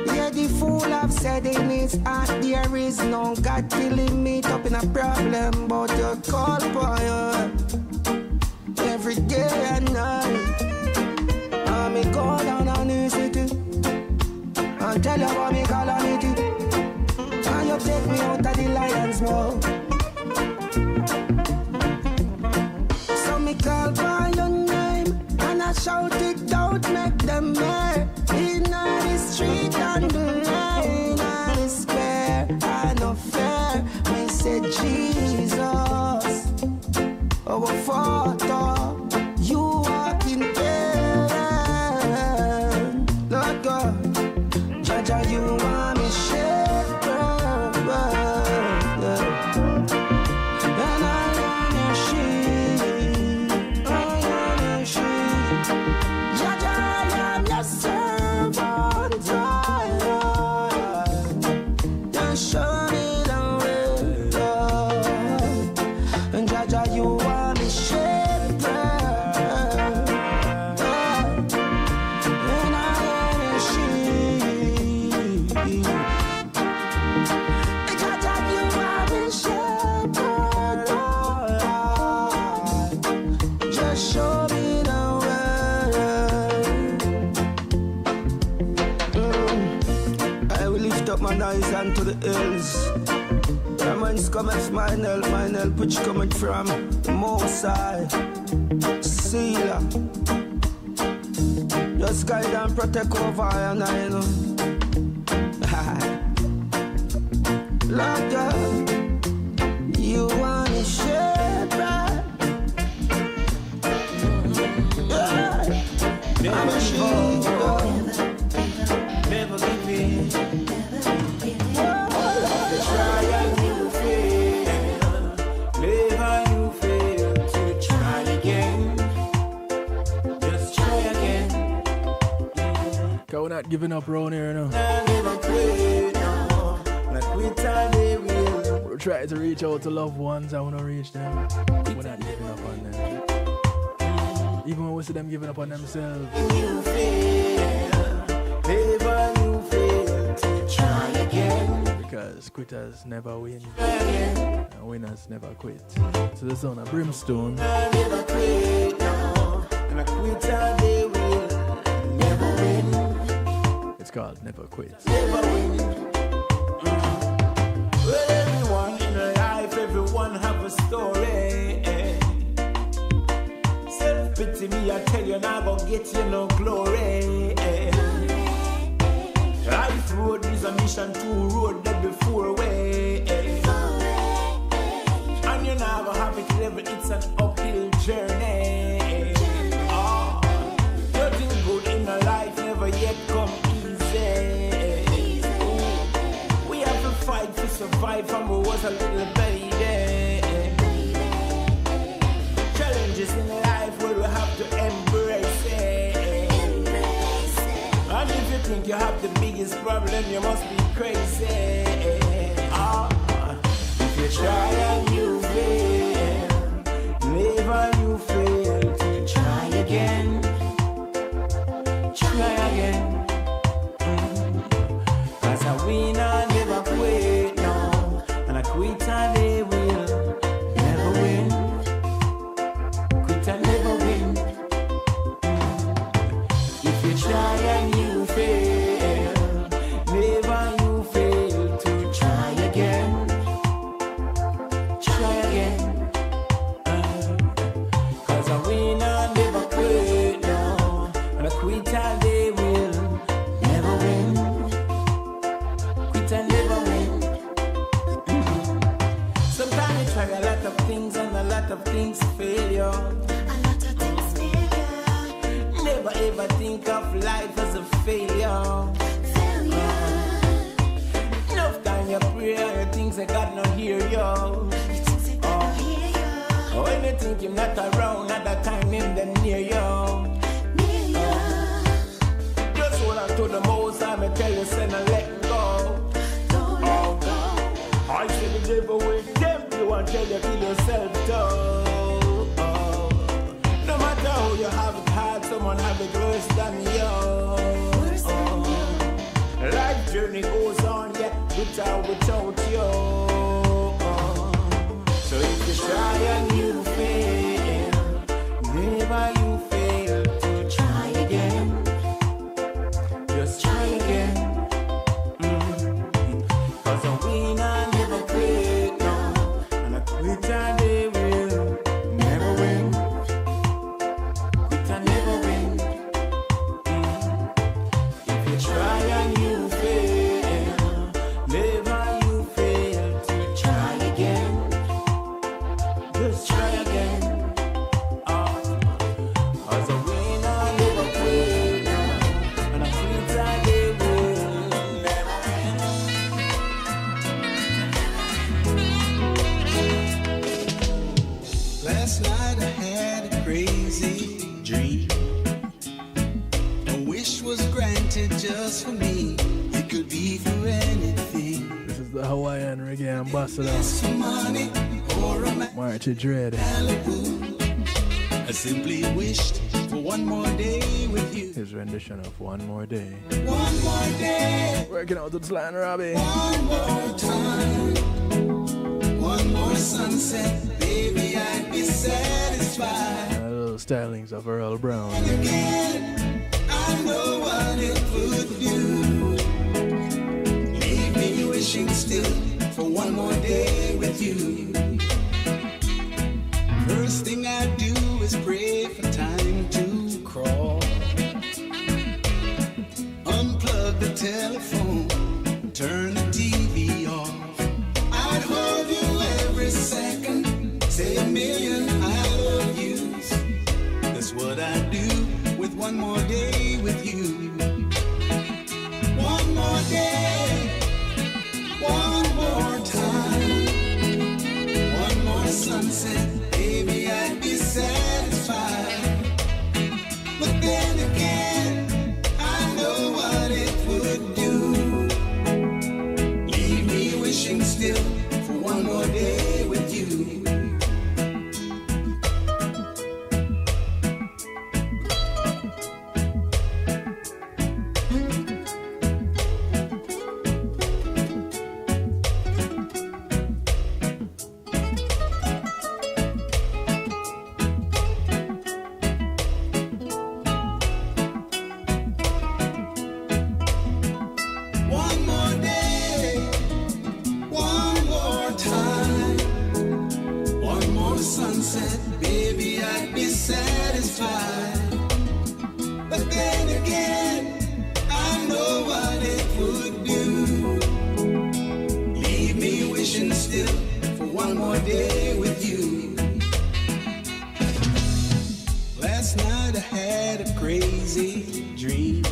Yeah. where the fool have said in his heart there is no God till he meet up in a problem, but you call for you every day and night. And me go down on the city and tell you about me calamity, and you take me out of the lion's mouth. So me call for your name and I shout it out, make them hear. In the street and the lane and the square, I no fair. Me say Jesus, our Father, you walk in heaven. Lord God, Jaja, you are me shepherd, and I am your sheep. I am your sheep. Jaja, I am your servant. Just show me the way, Lord. And Jaja, you are me shepherd, and I am your sheep. Jaja, you are me shepherd, Lord. Just show me the way. I will lift up mine eyes unto the hills. From whence cometh mine help which cometh from the Most High. Selah. Just guide and protect over and I know. Lord God, you are the shepherd. I'm a sheep. Never give in. Try and you fail. Never you fail to try again. Just try again. Cause we're not giving up around here now. Never quit, no. Not quit and they will. We're trying to reach out to loved ones. I want to reach them. We're not giving up on them. Even when we see them giving up on themselves. You fail. Never you fail to try again. Because quitters never win. And winners never quit. So the sound of Brimstone. Never quit, no. And a quitter they will never win. It's called Never Quit. Never win. Well, everyone in life, everyone have a story. Self-pity me, I tell you, now gonna get you no glory. Life road is a mission to road that before way. And you never have it level, it's an uphill journey. Nothing good in a life never yet come easy. We have to fight to survive from we was a little baby. Challenges in life where we have to embrace it. And if you think you have the biggest problem, you must be crazy. If you try and you fail, never you fail to try again. Try again. Cause a winner never quit, no. And a quitter they will never win. Quitter never win. If you try and you fail, never you fail to try again. Try again. Cause a winner never quit, no. And a quitter they will never win. Quitter never win. Sometimes you try a lot of things and a lot of things fail you. Never ever think of life as a failure. Enough time you pray and you think that God not hear you. When you think him not around, at that time him then near you. Just hold on to the most time I tell you, send and let go. I say the devil will tempt you and tell you kill yourself too. No matter how you have it hard, someone have it worse than you. Life better without you. So if you try and you fail, never you fail to try again. Just try again. Cause a winner never quit, no. And a quitter they will never win. Quitter never win. If you try and you fail, never you fail to try again. Just try again. Cause a winner never quit, no. And a quitter they will never win. Last night I had a crazy dream. A wish was granted just for me. It could be for anything. This is the Hawaiian reggae ambassador, For money or a man. Marty Dread. I simply wished for one more day with you. His rendition of One More Day. One more day. Working out to this line, Robbie. One more time. One more sunset. Baby, I'd be satisfied. And a little stylings of Earl Brown. Again, I know what it would do. Leave me wishing still for one more day with you. First thing I do is pray for time to crawl. Unplug the telephone, turn the TV off. I'd hold you every second, say a million I love yous. That's what I do with one more day with you. One more day, one more time, one more sunset, baby, I'd be satisfied. But then again, I know what it would do. Leave me wishing still for one more day with you. One more day, one more time, one more sunset, baby, I'd be satisfied. But then again, I know what it would do. Leave me wishing still for one more day with you. Last night I had a crazy dream.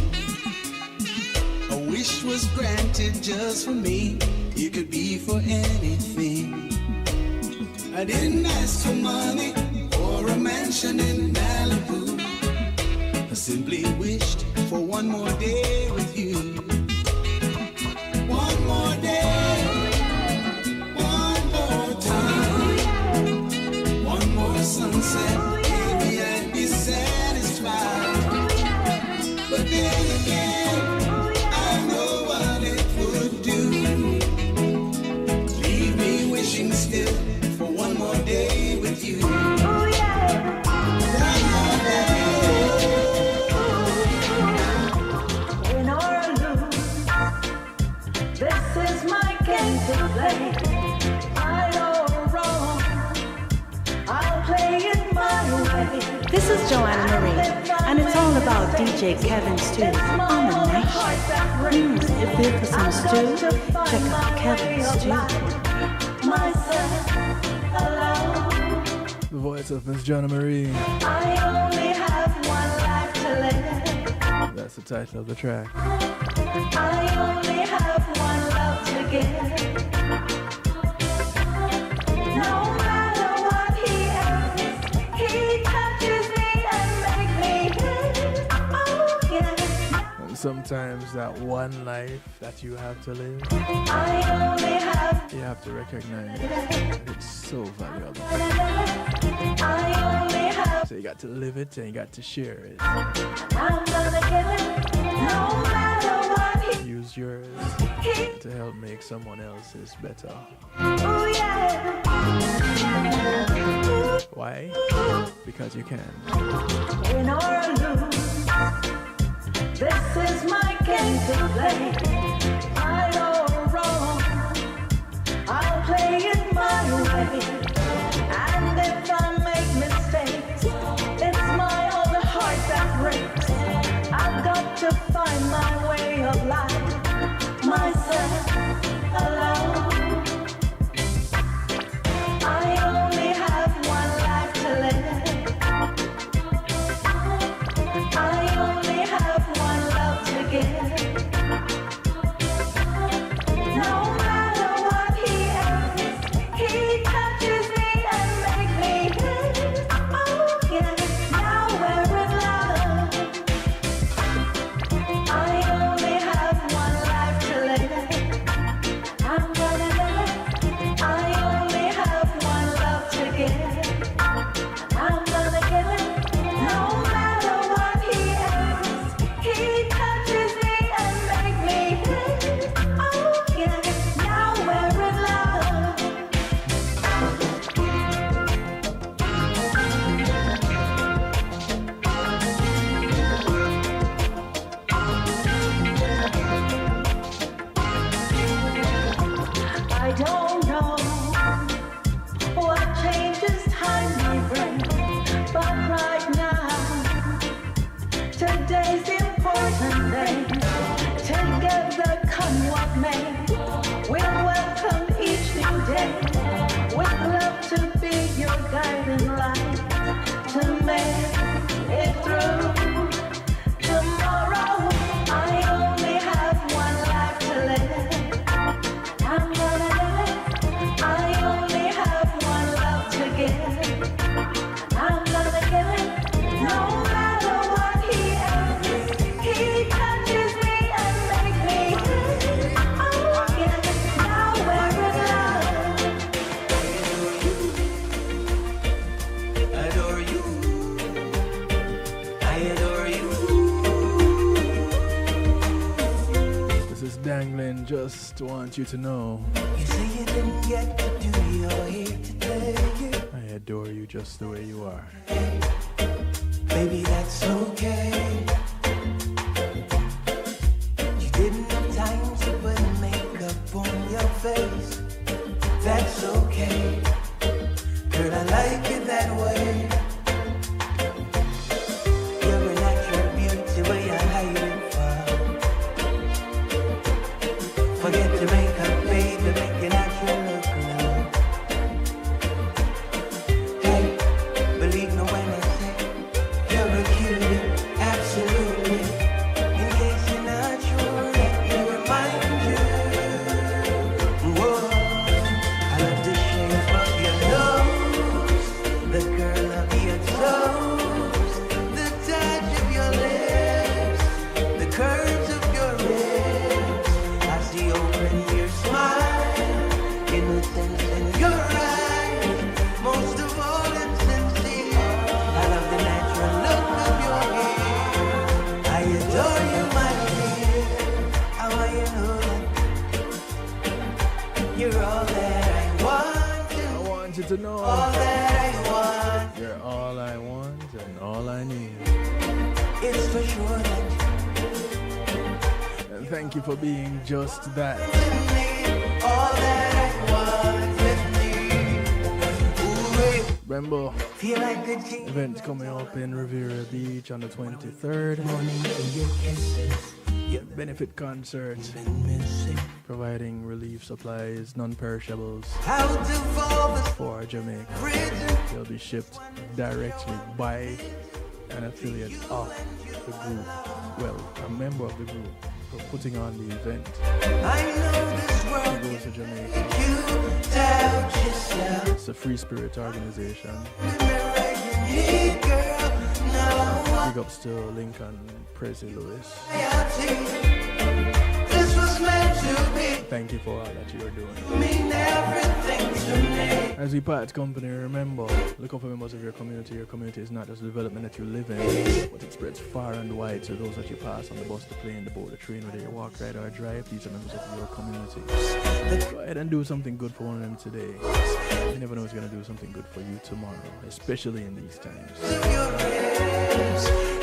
A wish was granted just for me. It could be for anything. I didn't ask for money or a mansion in Malibu. I simply wished for one more day with you. One more day, one more time, one more sunset, baby, I'd be satisfied. But then again, I know what it would do. Leave me wishing still for one more day with you. One more day. Win or lose, this is my game to play. Right or wrong, I'll play it my way. This is Joanna Marie, and it's all about DJ Kevin Stew on the night show. If you're here for some stew, check out Kevin Stew. The voice of Miss Joanna Marie. I only have one life to live. That's the title of the track. I only have one love to give. No matter what he else, he touches me and makes me his. Oh yeah. And sometimes that one life that you have to live, I only have. you have to recognize that it's so valuable. I only have. So you got to live it and you got to share it. I'm gonna give it. No matter what he Use yours to help make someone else is better. Oh yeah. Why? Because you can. Win or lose, this is my game to play. Right or wrong, I'll play it my way. And if I make mistakes, it's my own heart that breaks. I've got to find my way of life, myself alone. I only have one life to live. I only have one love to give. No matter what he is, he touches me and makes me his. Oh yeah, now we're in love. I only have one life to live. I'm gonna live. I only have one love to give. I'm gonna give it. No matter what he is, he touches me and makes me his. Oh yeah, now we're in love. I don't know what changes time may bring, but right now, today's the important day. Together, come what may, we'll welcome each new day. With love to be your guiding light, to make it through. Tomorrow, I only have one life to live. I'm gonna live. I only have one love to give. I'm gonna give it. No matter what he is, he touches me and makes me his. Oh yeah, now we're in love. I adore you. I adore you. This is Dangling, just want you to know. You say you didn't get to do your here today. I adore you just the way you are. Baby, that's okay. You didn't have time to put makeup on your face. That's okay. Girl, I like it that way. You're a natural beauty where you're hiding from. Forget your makeup, baby, make your natural look now. Hey, believe me when I say you're a cutie, absolutely. In case you're not sure, let me remind you. Whoa, I love the shape of your nose, the curl of your toes, the touch of your lips, the curves of your lips. I see open your smile, innocence in your eyes, most of all it's sincere. I love the natural look of your hair. I adore you, my dear. How are you know that you're all that I want, I want you to know all that I want. you're all I want and all I need. It's for sure that And thank you for being just that. all that I want with me. Ooh, Remember, feel like the king. event coming up in Riviera Beach on the 23rd. Benefit concert providing relief supplies, non-perishables Out of all the for Jamaica. They'll be shipped directly by an affiliate of the group. Well, a member of the group for putting on the event. I know this world He goes to Jamaica. you doubt yourself. It's a free spirit organization. Hey, girl, now Big ups to Lincoln, Prezi Lewis. this was meant to Thank you for all that you're doing. Mean everything to me. As we part company, remember, look out for members of your community. Your community is not just the development that you live in, but it spreads far and wide. So those that you pass on the bus, the plane, the boat, the train, whether you walk, ride, or drive, these are members of your community. Go ahead and do something good for one of them today. You never know who's going to do something good for you tomorrow, especially in these times.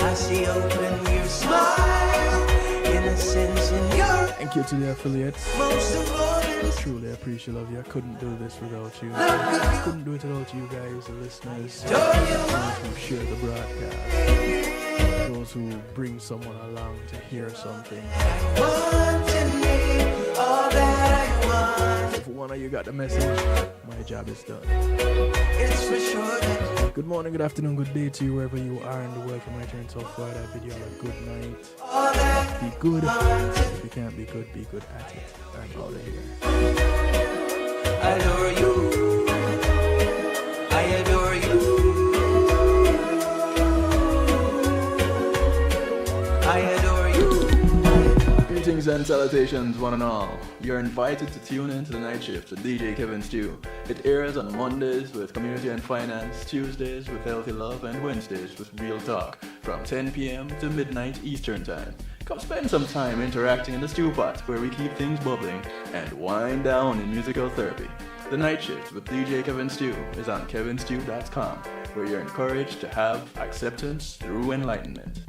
I see open your smile, innocence in your. Thank you to the affiliates. Most of all, truly appreciate of you. I couldn't do this without you. I couldn't do it without you guys, the listeners, those who share the broadcast, those who bring someone along to hear something. If one of you got the message, my job is done. It's for sure that good morning, good afternoon, good day to you wherever you are in the world. From my turn so far, I bid you all a good night. Be good. If you can't be good at it. I'm out of here. I adore you. I adore you. I adore you. Greetings and salutations, one and all. You're invited to tune in to the night shift with DJ Kevin Stew. It airs on Mondays with Community and Finance, Tuesdays with Healthy Love, and Wednesdays with Real Talk from 10 p.m. to midnight Eastern Time. Come spend some time interacting in the stew pot where we keep things bubbling and wind down in musical therapy. The Night Shift with DJ Kevin Stew is on kevinstew.com, where you're encouraged to have acceptance through enlightenment.